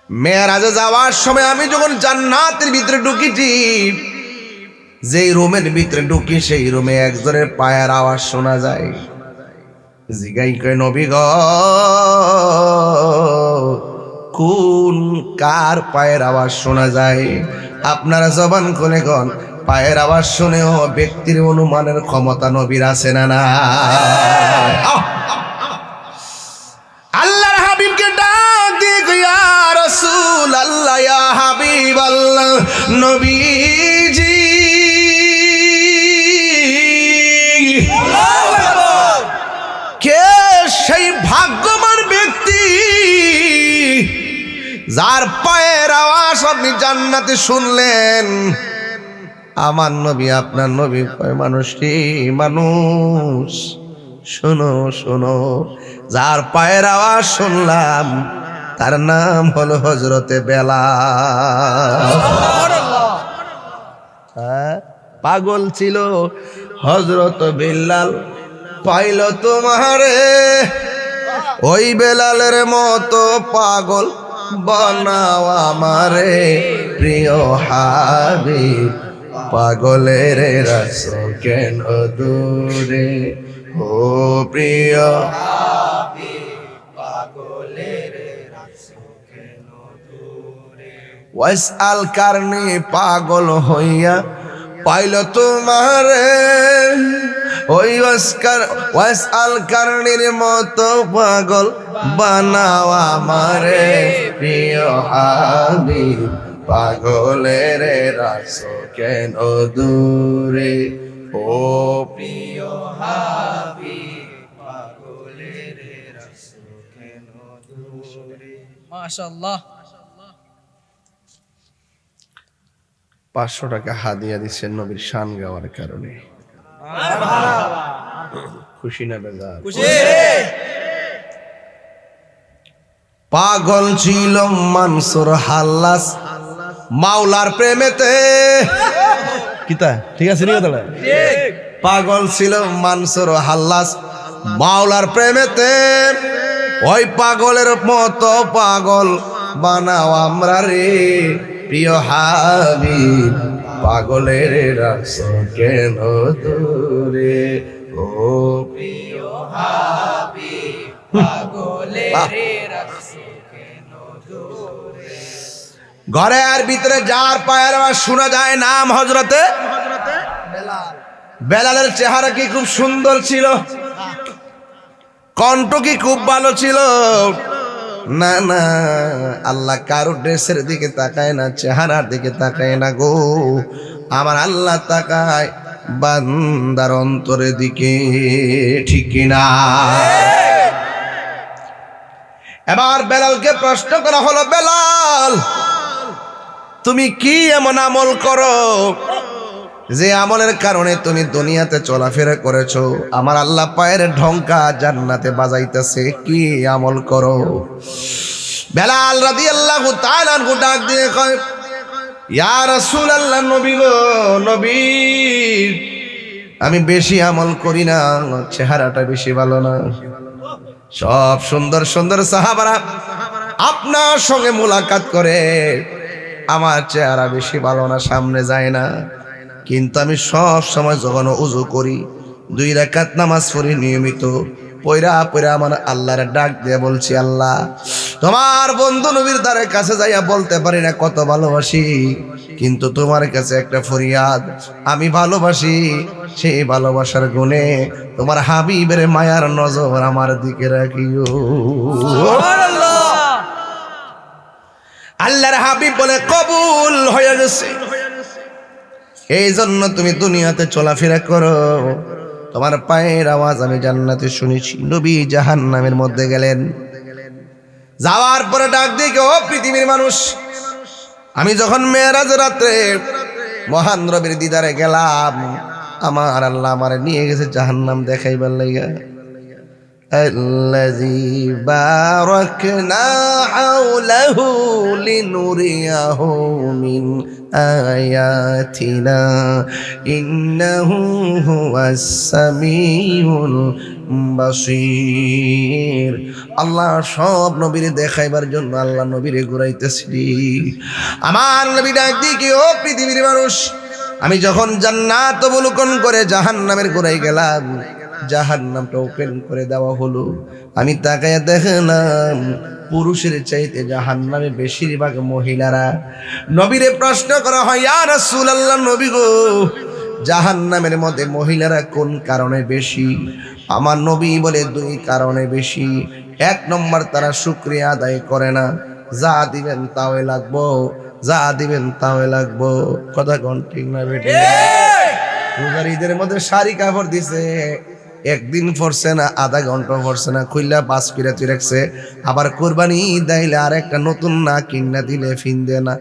মেরাজে যাওয়ার সময় আমি যখন জান্নাতের ভিতরে ঢুকিছি, যেই রুমের ভিতরে ঢুকি সেই রুমে একজনের পায়ের আওয়াজ শোনা যায়। জিগাই কয় নবী গো কোন কার পায়ের আওয়াজ শোনা যায়? আপনারা জবান খুলে কোন পায়ের আওয়াজ শুনেও ব্যক্তির অনুমানের ক্ষমতা নবীর আছে না না? আল্লাহর হাবিবকে ডাক দিয়ে কই ইয়া রাসূলুল্লাহ ইয়া হাবিবাল্লাহ নবীজি কে সেই ভাগ্যবান ব্যক্তি যার পায়ের আওয়াজ আপনি জান্নাতে শুনলেন? আমার নবী আপনার নবী কয় মানুষটি মানুষ শোনো শোনো, যার পায়ের আওয়াজ শুনলাম তার নাম হলো হযরতে বেলাল। পাগল ছিল হযরত বেলাল, পাইল তোমারে ওই বেলালের মতো পাগল বানাও আমারে প্রিয় হাবিব। পাগলের রাসূল কেন দূরে ও প্রিয় হাবিব, পাগলের রাসূল কেন দূরে। ওয়াসআল কারনি পাগল হইয়া পাইল তোমারে ওই ওয়াসআল কারনির মতো পাগল বানাও আমারে প্রিয় হাবিব। পাগলের রাসূল কেন দূরে ও প্রিয় হাবিব, পাগলের রাসূল কেন দূরে। মাশাআল্লাহ। 500 টাকা হাদিয়া দিচ্ছেন নবীর শান গাওয়ার কারণে। খুশি না বেজার? খুশি। পাগল ছিল মানসুর হাল্লাস মাওলার প্রেমেতে। কিতা ঠিক আছে নি? কথা ঠিক। পাগল ছিল মানসুর হাল্লাস মাওলার প্রেমেতে, ওই পাগলের মতো পাগল বানাও আমরা রে প্রিয় হাবিব। পাগলের রাসূল কেন দূরে ও প্রিয় হাবিব, পাগলের রাসূল কেন দূরে। ঘরের ভিতরে যার পায়ের আওয়াজ শোনা যায় নাম হযরতে বেলাল। বেলালের চেহারা কি খুব সুন্দর ছিল? কণ্ঠ কি খুব ভালো ছিল? না না, আল্লাহ কারো ড্রেসের দিকে তাকায় না, চেহারার দিকে তাকায় না গো। আমার আল্লাহ তাকায় বান্দার অন্তরের দিকে, ঠিক কিনা? এবার বেলালকে প্রশ্ন করা হলো, বেলাল তুমি কি এমন আমল করো যে আমলের কারণে তুমি দুনিয়াতে চলাফেরা করেছো? আমার আল্লাহ পায়ের ঢঙ্কা জান্নাতে বাজাইতেছে, কি আমল করো? বেলাল রাদিয়াল্লাহু তাআলা আনহু ডাক দিয়ে কয়, ইয়া রাসূলুল্লাহ, নবী গো নবী, আমি বেশি আমল করি না, চেহারাটা বেশি ভালো না। সব সুন্দর সুন্দর সাহাবারা আপনার সঙ্গে মুলাকাত করে, আমার চেহারা বেশি ভালো না, সামনে যায় না। কিন্তু আমি সব সময় যখন ওযু করি, 2 রাকাত নামাজ পড়ি নিয়মিত, পয়রা পয়রা আমার আল্লাহর ডাক দিয়ে বলছি, আল্লাহ তোমার বন্ধু নবীর দ্বারের কাছে যাইয়া বলতে পারি না কত ভালোবাসি, কিন্তু তোমার কাছে একটা ফরিয়াদ, আমি ভালোবাসি, সেই ভালোবাসার গুণে তোমার হাবিবের মায়ার নজর আমার দিকে রাখিও। আল্লাহর হাবিব বলে কবুল হয়ে গেছে। এই জন্য তুমি দুনিয়াতে চলাফেরা করো, তোমার পায়ের আওয়াজ আমি জান্নাতে শুনেছি। নবী জাহান্নামের মধ্যে গেলেন, যাওয়ার পরে ডাক দিয়ে, ও পৃথিবীর মানুষ, আমি যখন মেরাজ রাত্রে মহান রবের দিদারে গেলাম, আমার আল্লাহ আমারে নিয়ে গেছে জাহান্নাম দেখাইবার লাইগা। الذي باركنا حوله لنريه من آياتنا إنه هو السميع البصير। আল্লাহ সব নবীরে দেখাইবার জন্য আল্লাহ নবীরে ঘুরাইতেছি। আমার নবী ডাক দিয়ে কি, ও পৃথিবীর মানুষ, আমি যখন জান্নাত অবলোকন করে জাহান্নামের ঘুরাই গেলাম, জাহান্নামটা ওপেন করে দেওয়া হলো। আমি তাকায়া দেখলাম পুরুষের চাইতে জাহান্নামে বেশিরভাগ মহিলারা। নবীরে প্রশ্ন করা হয়, ইয়া রাসূলুল্লাহ, নবী গো, জাহান্নামের মধ্যে মহিলারা কোন কারণে বেশি? আমার নবী বলে 2 কারণে বেশি। 1 নম্বর, তারা শুকরিয়া আদায় করে না, যা দিবেন তাওই লাগবো, যা দিবেন তাওই লাগবো। কথা কোন ঠিক না বেটে? রোজার ঈদের মধ্যে শাড়ি কাপড় দিছে, একদিন পরছে না, আধা ঘন্টা পরছে না, খুললা 5 করে রাখছে। আবার কোরবানি দাইলে আর একটা নতুন না কিনা দিলে ফিনদে না।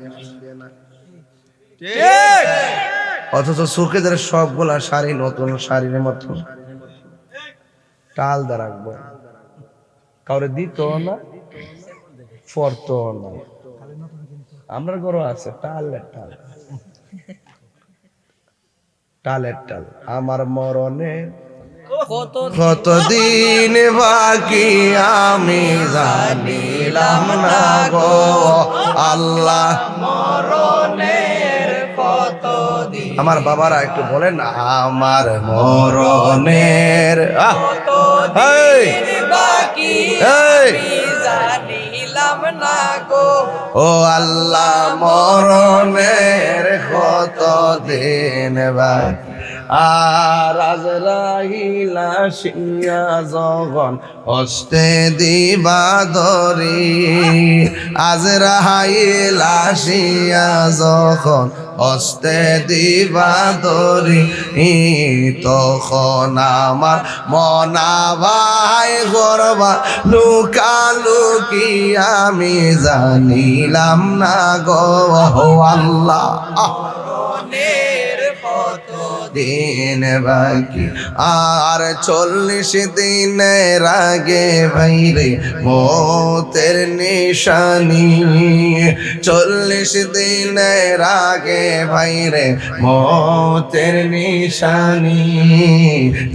অথচ চোখে ধরে সবগুলা শাড়ি নতুন শাড়ির মতো টাল দা রাখবো, কাউরে দিত না, পরতো না। আমার ঘরও আছে টালের টাল, টালের টাল। আমার মরণে কতদিন বাকি আমি জানিলাম না গো আল্লাহ, মরণের কতদিন। আমার বাবারা একটু বলেন, আমার মরণের কতদিন বাকি আমি জানিলাম না গো ও আল্লাহ, মরণের কতদিন বাকি। আর আজরাইল আসিয়া যখন হস্তে দিবা ধরি, আজরাইল আসিয়া যখন হস্তে দিবা ধরি, তখন আমার মনা ভাই গরবা লুকালুকি আমি জানিলাম না গো আল্লাহ, দিন বাকি। আর 40 দিনের আগে ভাইরে মতের নিশানি, 40 দিনের আগে ভাইরে মতের নিশানি।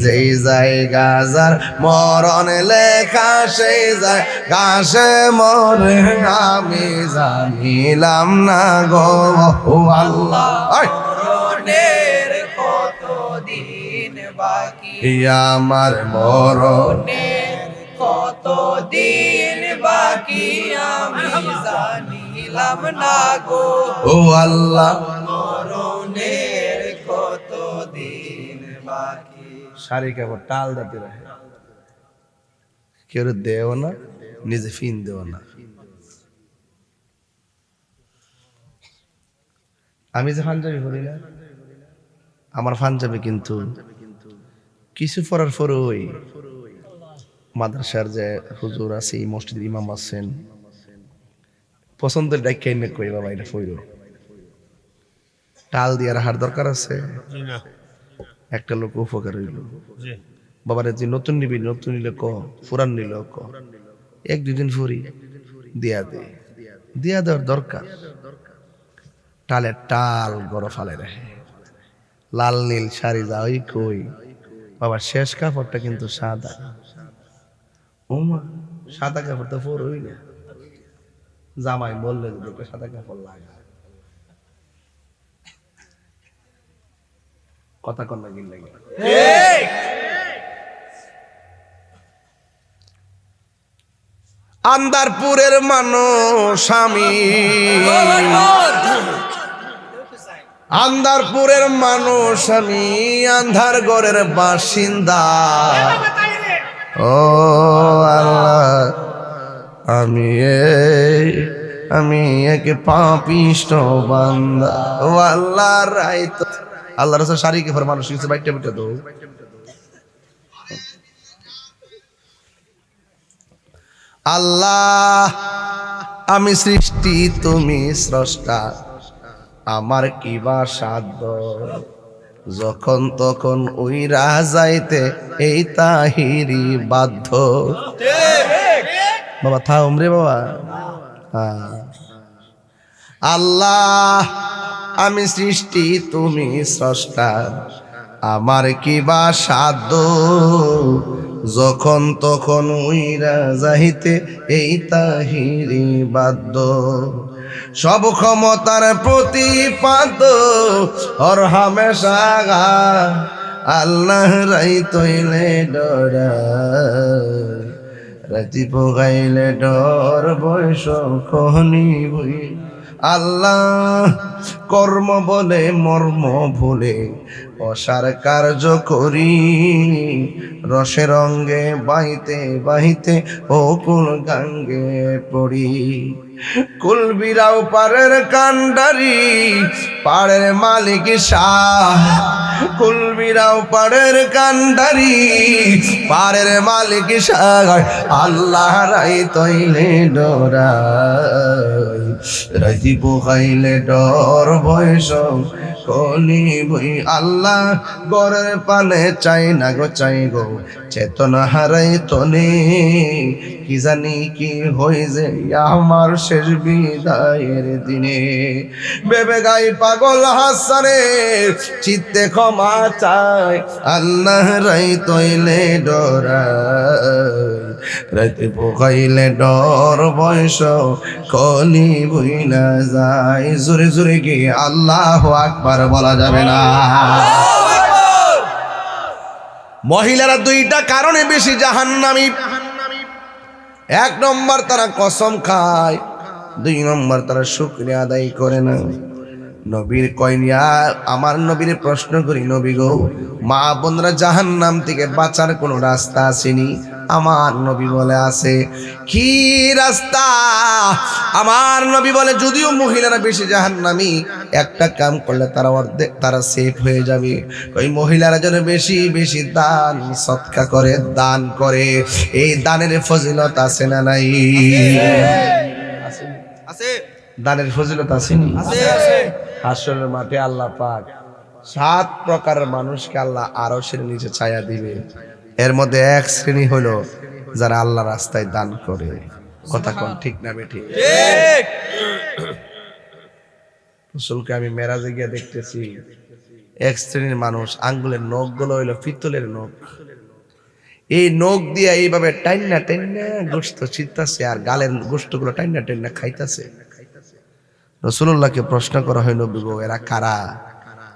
যেই জায়গা যার মরণ লেখা, সেই জায়গা সে মরে আমি জানিলাম না গো আল্লাহ। আমার মরণের কতদিন বাকি আমি জানিলাম না গো ও আল্লাহ, মরণের কতদিন বাকি। শাড়ি কাপড় টাল দাতে রাখে, কেউ দেও না, নিজে ফিন দেও না। আমি যে পাঞ্জাবি পরি না, আমার পাঞ্জাবি কিন্তু কিছু পরার পরে ওই মাদ্রাসার যে হুজুর আছে, মসজিদের ইমাম আছেন, পছন্দের ডাক্কা এনে কই বাবা এটা পইরো, টাল দিয়ে রাখার দরকার আছে, একটা লোক উপকার হইল। বাবারে যে নতুন নিবি, নতুন নিলে ক, পুরান নিল ক, 1-2 দিন ফুরি দিয়া দে, দিয়া দেওয়ার দরকার। টালের টাল গড় ফালে রাখে, লাল নীল শাড়ি যাওই কই বাবা, শেষ কাপড়টা কিন্তু সাদা। ওমা সাদা কাপড় তো পরই না, জামাই বললে যদি একটা সাদা কাপড় লাগে, কথা কন্যা গিল লাগে। আন্দারপুরের মানুষ আমি, আন্দারপুরের মানুষ আমি, আন্ধার ঘরের বাসিন্দা। ও আল্লাহ, আমি একে পাপিষ্ট বান্দা। ও আল্লাহ, রাইত আল্লাহ রাসূল শাড়ি কে ফর মানুষ কিছু বাইটা বিটা দাও, আল্লাহ আমি সৃষ্টি তুমি স্রষ্টা, আমার কিবা সাধ্য, যখন তখন উইরা যাইতে এই তাহিরি বাধ্য। বাবা থাম রে বাবা। আল্লাহ আমি সৃষ্টি তুমি স্রষ্টা, আমার কিবা সাধ্য, যখন তখন উইরা যাইতে এই তাহিরি বাধ্য। সব ক্ষমতার প্রতিপাদ্য হর হামেশা আল্লাহ রাই তৈলে ডরা, রাতি পোগাইলে ডর বয়স খনি বই। আল্লাহ কর্ম বলে মর্ম ভুলে অসার কার্য করি, রসে রঙ্গে বাইতে বাইতে ও কুল গাঙ্গে পড়ি। কুল বিরাও পাড়ের কান্ডারি, পাড়ের মালিক শাহ, কুল বিরাও পাড়ের কান্ডারি, পাড়ের মালিক শাহ, আল্লাহ রাই তৈলে ডরাই, রাতি পোহাইলে ডর বয়স কলি বই। আল্লাহ গরের পানে চাই না গো চাই গো, চেতনা হারাই তনে, কি জানি কি হয়ে যে আমার শেষ বিদায়ের দিনে। বেবে গাই পাগল হাসানে চিত্তে ক্ষমা চাই, আল্লাহ রাই তৈলে ডরাই, রাতে পোকাইলে ডর বয়স কলি বই না যায়। জোরে জোরে গিয়ে আল্লাহ আকবার বলা যাবে না। মহিলারা দুইটা কারণে বেশি জাহান্নামী। এক নম্বর তারা কসম খায়, দুই নম্বর তারা শুকরিয়া আদায় করে না। নবীর কইনিয়া আমার নবীর প্রশ্ন করি, নবী গো মা বোনরা জাহান্নাম থেকে বাঁচার কোনো রাস্তা আসেনি? আমার নবী বলে আছে। কি রাস্তা? আমার নবী বলে যদিও মহিলারা বেশি জাহান্নামী, একটা কাম করলে তারা অর্ধেক তারা সেফ হয়ে যাবে। ওই মহিলারা যেন বেশি বেশি দান সদকা করে, দান করে। এই দানের ফজিলত আছে না নাই? আছে। দানের ফজিলত আসেনি? হাসরের মাঠে আল্লাহ পাক 7 প্রকারের মানুষকে আল্লাহ আরশের নিচে ছায়া দিবে। এর মধ্যে এক শ্রেণী হলো যারা আল্লাহ রাস্তায় দান করে। কথা কোন ঠিক না বেঠিক? ঠিক। রাসূলকে আমি মেরাজে গিয়ে দেখতেছি, এক শ্রেণীর মানুষ আঙ্গুলের নখগুলো হইলো পিতলের নখ। এই নখ দিয়ে এইভাবে টাইন্না টাইন্না গোশত ছিটতাছে, আর গালের গোশতগুলো টাইন্না টাইন্না খাইতাছে। রাসূলুল্লাহকে প্রশ্ন করা হইল, নবী গো এরা কারা?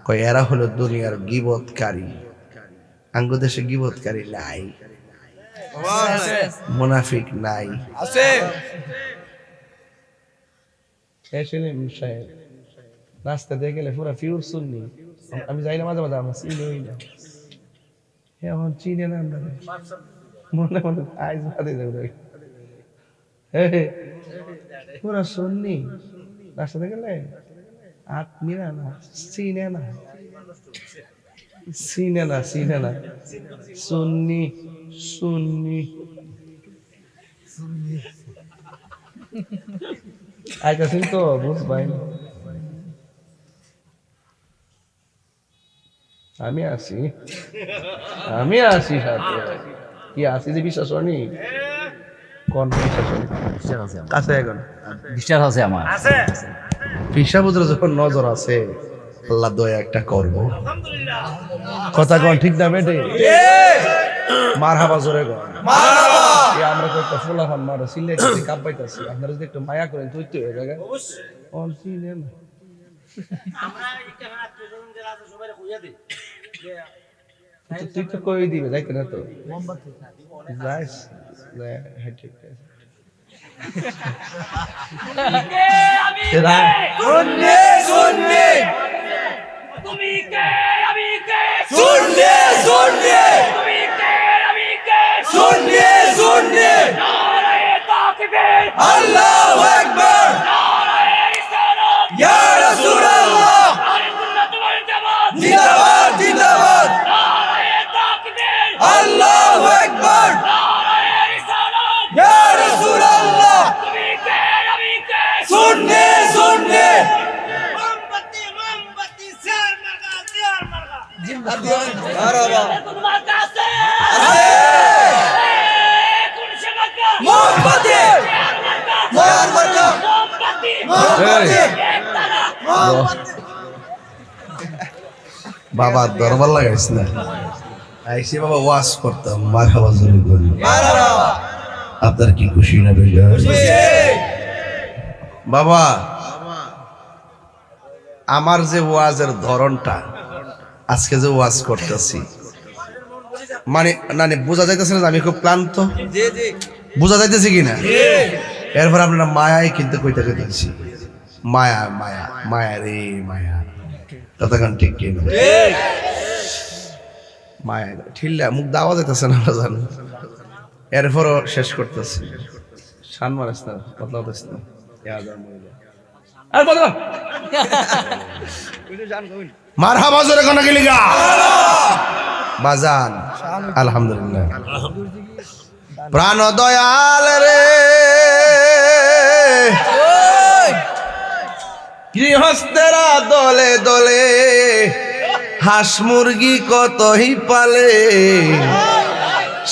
কয় এরা হলো দুনিয়ার গীবতকারী। আঙ্গু দেশে গীবতকারী নাই, মুনাফিক নাই। আছে। রাস্তা দিয়ে গেলে পুরা পিওর সুন্নি। আমি যাই না মাঝে মাঝে, আমার চিনি হই না, এখন চিনে না আমরা মনে মনে আইজ বাদে যাবে। পুরা সুন্নি রাস্তাতে গেলে হাত মিলা না, চিনে না, চিনে না, চিনে না। সুন্নি সুন্নি আইতাছেন তো বুঝবাই না। আমি আসি সাথে। কি আসি যে বিশ্বাস হয়নি? কোন বিশ্বাস হয়নি? কাছে এখন বিশ্বাস আছে আমার। পিসা বুঝলে যখন নজর আছে, আল্লাহ দয়া একটা করবো। কথা কন ঠিক না বেটে? মারহাবা জোরে কন। আমরা তো একটা ফুলাফান মারো সিলেক্ট কাপ পাইতাছি, আপনারা যদি একটু মায়া করেন তুই তো হয়ে যাবে। অন চিনে না তুই তো কই দিবে যাইতে না তো যাইস। হ্যাঁ ঠিক আছে। সুন্নি সুন্নি তুমি কে আমি কে সুন্নি সুন্নি তুমি কে আমি কে সুন্নি সুন্নি নারায়ে তাকবীর আল্লাহু আকবার নারায়ে রিসালাত ইয়া রাসূলুল্লাহ আহলে সুন্নাত ওয়াল জামাত জিন্দাবাদ জিন্দাবাদ নারায়ে তাকবীর আল্লাহু আকবার নারায়ে রিসালাত ইয়া রাসূলুল্লাহ বাবা দরবার লাগাইছ না আইসি বাবা ওয়াজ করতাম মারহাবা জোরে করি আপনার কি খুশি না বেজা বাবা আমার যে ওয়াজের ধরনটা আজকে যে ওয়াজ করতেছি মানে না বোঝা যাইতেছে না আমি খুব ক্লান্ত বোঝা যাইতেছে কিনা এরপর আপনারা মায়াই কিন্তু কইতে কইতেছি মায়া মায়া মায়া রে মায়া ততক্ষণ ঠিক কিনা মায়া ঠিল্লা মুখ দাওয়া যাইতেছে না আমরা জানি এরপরও শেষ করতেছি শান মারাস না বদলাও দিস না মারহাবা জোরে কোন গেলি গা বাজান আলহামদুলিল্লাহ প্রাণ দয়াল রে গৃহস্থেরা দলে দলে হাঁস মুরগি কতই পালে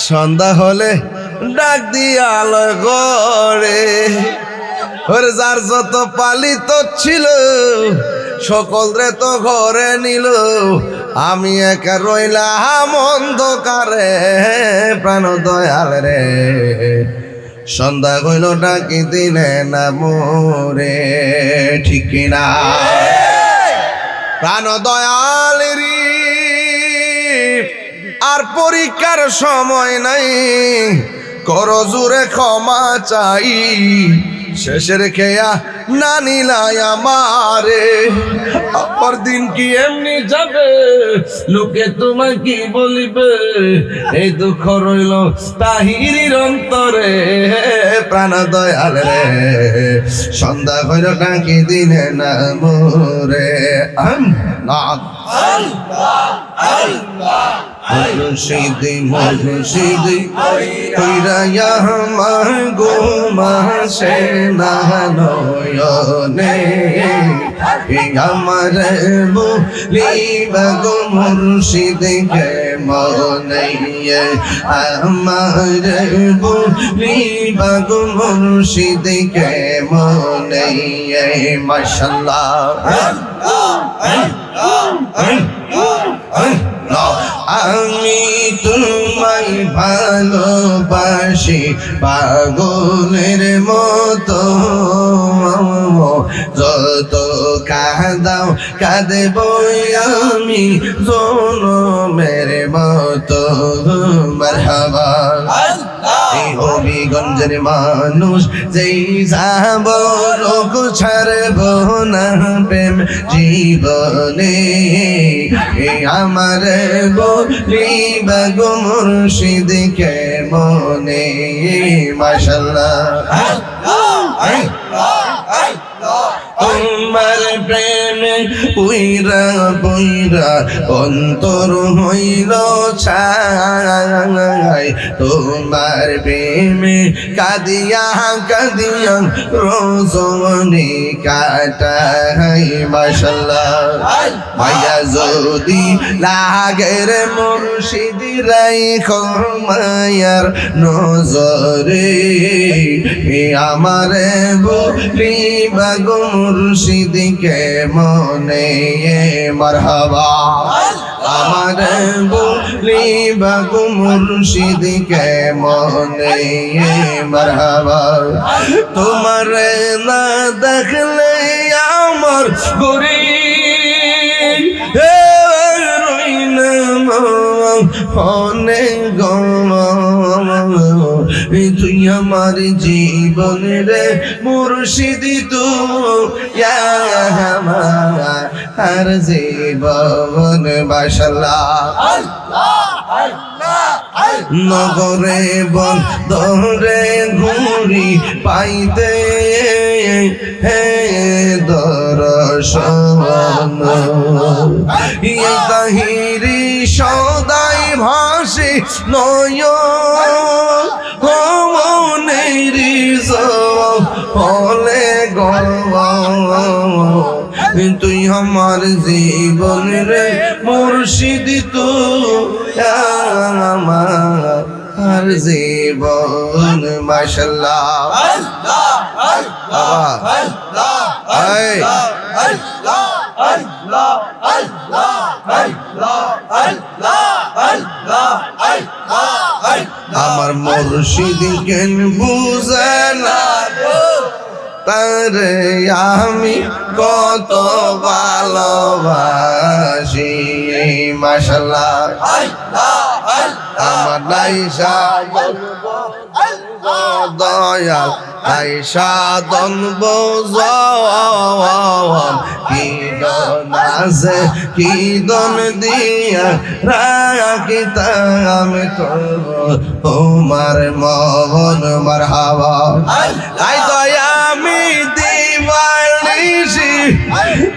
সন্ধ্যা হলে ডাক দিয়ালয় গড়ে ওরে যার যত পালিত ছিল সকল রে তো ঘরে নিল আমি একা রইলাম অন্ধকারে প্রাণ দয়াল রে সন্ধ্যা হইল ডাকি দিনে না মোরে ঠিক কিনা প্রাণ দয়াল রে আর পরীক্ষার সময় নাই কর জোরে ক্ষমা চাই শেষের খেয়া না নিলাই আমারে অপর দিন কি এমনি যাবে লোকে তোমার কি বলিবে এই দুঃখ রইল তাহিরির অন্তরে প্রাণ দয়াল রে সন্ধ্যা হইল ডাকি দিনে না মোরে মুর্শিদি মুর্শিদি কইরা আমার গোমাসে না নয়নে আমার বলিবা গো মুর্শিদি কে মনে আমার বলিবা গো মুর্শিদি কে মনে মাশাআল্লাহ আমি তোমায় ভালোবাসি পাগলের মতো যত কাঁদাও কাঁদব আমি জনমের মতো মারহাবা এই হবিগঞ্জের মানুষ যেই যাব লোক ছাড়ব না প্রেম জীবনে এই আমার বলিবা গো মুর্শিদকে মনে মাশাআল্লাহ তোমার প্রেমে পুইরা পুইরা অন্তর হইল ছাই তোমার প্রেমে কাদিয়া কাদিয়া রোজনি কাটাই মাশাআল্লাহ মায়া যদি লাগের মুর্শিদি রাইখো মায়ার নজরে আমারে বলিবা গো মুর্শিদকে মনে মারহাবা আমারে বলিবা গো মুর্শিদকে মনে মারহাবা তোমার না দেখলে আমার গরি অনেক তুই আমার জীবন রে মুর্শিদি তুই আমার জীবন মাশাআল্লাহ নগরে বন্দরে ঘুরি পাইতে হে দর্শন তাহিরি সদাই ভাসে নয় মনেরি ফলে তুই আমার জীবন রে মুর্শিদি তুই আমার জীবন মাশাআল্লাহ আল্লাহ আল্লাহ আল্লাহ আল্লাহ আল্লাহ আল্লাহ আমার মুর্শিদ কেন বুঝে না তারে আমি কত ভালোবাসি মাশাআল্লাহ আমার নাইসা দয়াল আইসা দন বোঝন কি দন আছে কি দন দিয়া রাখিতা আমি করব তোমার মন মারহাবা তাই দয়া আমি দিবানিশি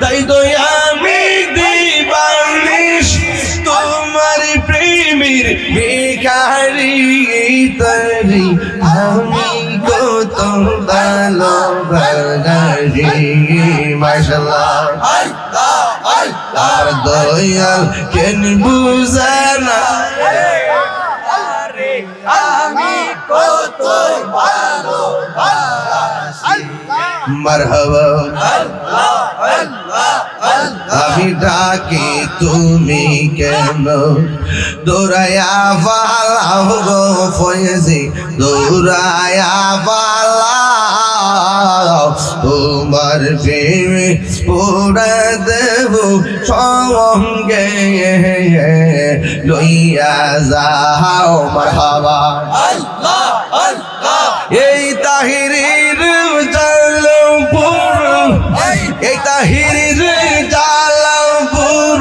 তাই দয়া আমি দিবানিশি তোমার প্রেমের ভিখারি তারি আমি কত ভালোবাসি মাশাআল্লাহ আর দয়াল কেন বুঝে না আমি কত ভালোবাসি মারহাবা আমি ডাকি তুমি কেন দৌড়ায়া পালাও গো ফয়েজি দৌড়ায়া পালাও তোমার প্রেমে পুরা দেব সঙ্গে লইয়া যাও মারহাবা এই তাহিরির জালপুর এই তাহিরির জালপুর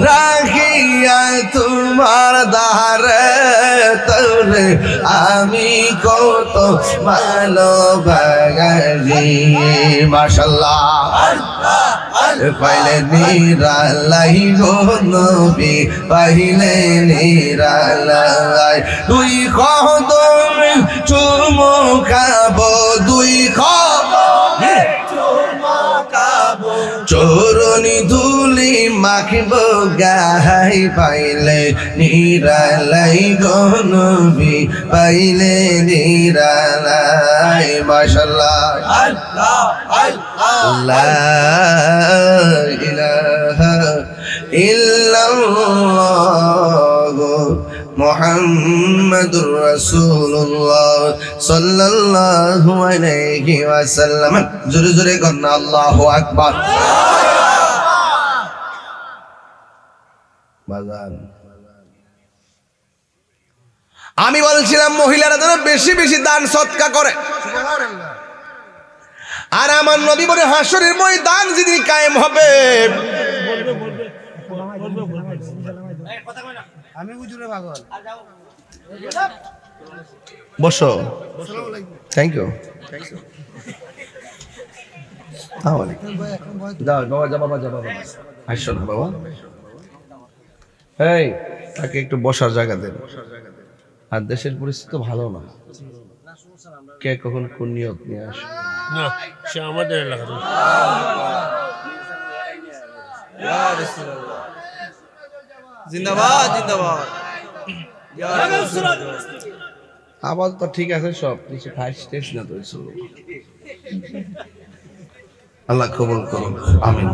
রাখিয়া তোমার দারে তোরে আমি কত ভালোবাসি মাশাআল্লাহ পাইলে নিরালাই গো নবী পাইলে নিরালাই দুই কদম চুমু খাবো দুই কদম চরণি ধুলি মাখিব গাই পাইলে নিরালাই গো নবী পাইলে নিরালাই মাশাআল্লাহ লা ইলাহা ইল্লাল্লাহ মুহাম্মাদুর রাসূলুল্লাহ সাল্লাল্লাহু আলাইহি ওয়াসাল্লাম জোরে জোরে কন্না আল্লাহু আকবার বাজান আমি বলছিলাম মহিলারা যেন বেশি বেশি দান সদকা করে আর আমার নবী বলে হাসরের ময়দান যেদিন কায়েম হবে আমি হুজুরে পাগল বসো থ্যাংক ইউ আসো না বাবা এই তাকে একটু বসার জায়গা দেন আর দেশের পরিস্থিতি ভালো না কে কখন কোন নিয়ত নিয়ে আসে না সে আমাদের এলাকার জিন্দাবাদ জিন্দাবাদ আবার তো ঠিক আছে সব কিছু ফাইভ স্টেজ না তো আল্লাহ কবুল করুন আমিন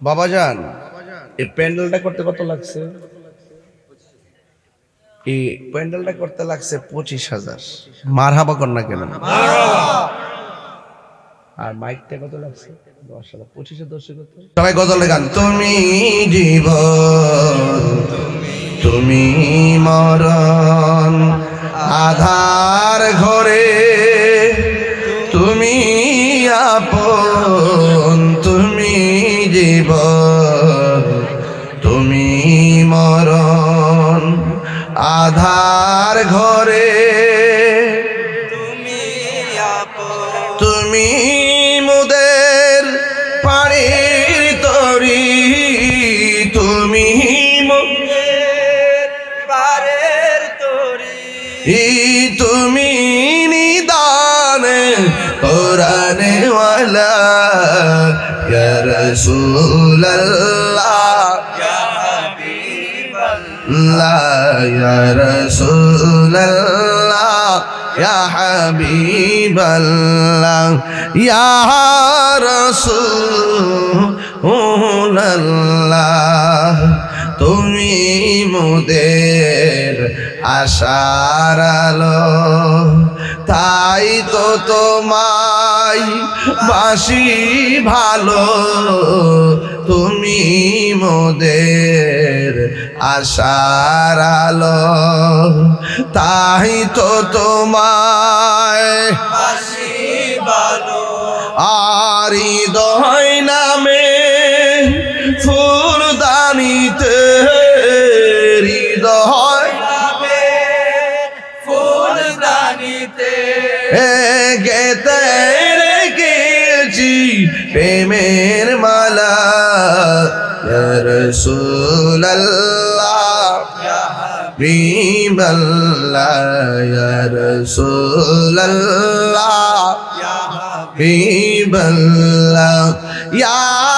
বাবাজান এই প্যান্ডেলটা করতে কত লাগছে এই প্যান্ডেলটা করতে লাগছে 25,000 মারহাবা কর না কেন আর মাইকটা কত লাগছে 10,000 25,000 কত সবাই গজল গান তুমি জীবন তুমি মরণ আধার ঘরে তুমি আপন তুমি জীবন তুমি মরণ আধার ঘরে তুমি মুদের পানির তরি তুমি মুদের পারের তরি তুমি নিদানে কোরআনে ওয়ালা ইয়া রাসূলুল্লাহ ইয়া হাবিবাল্লাহ ইয়া রাসূলুল্লাহ ইয়া হাবিবাল্লাহ ইয়া রাসূল আল্লাহ তুমি মোদের আশার আলো তাই তো তোমায় বাসি ভালো তুমি মোদের আশার আলো তাই তো তোমায় বাসি ভালো আর হৃদয় নামে ফুলদানিতে হৃদয় নামে ফুলদানিতে গেতে রেখেছি প্রেমের মালা ইয়া রাসূলুল্লাহ হাবিবাল্লাহ ইয়া রাসূলুল্লাহ হাবিবাল্লাহ ইয়া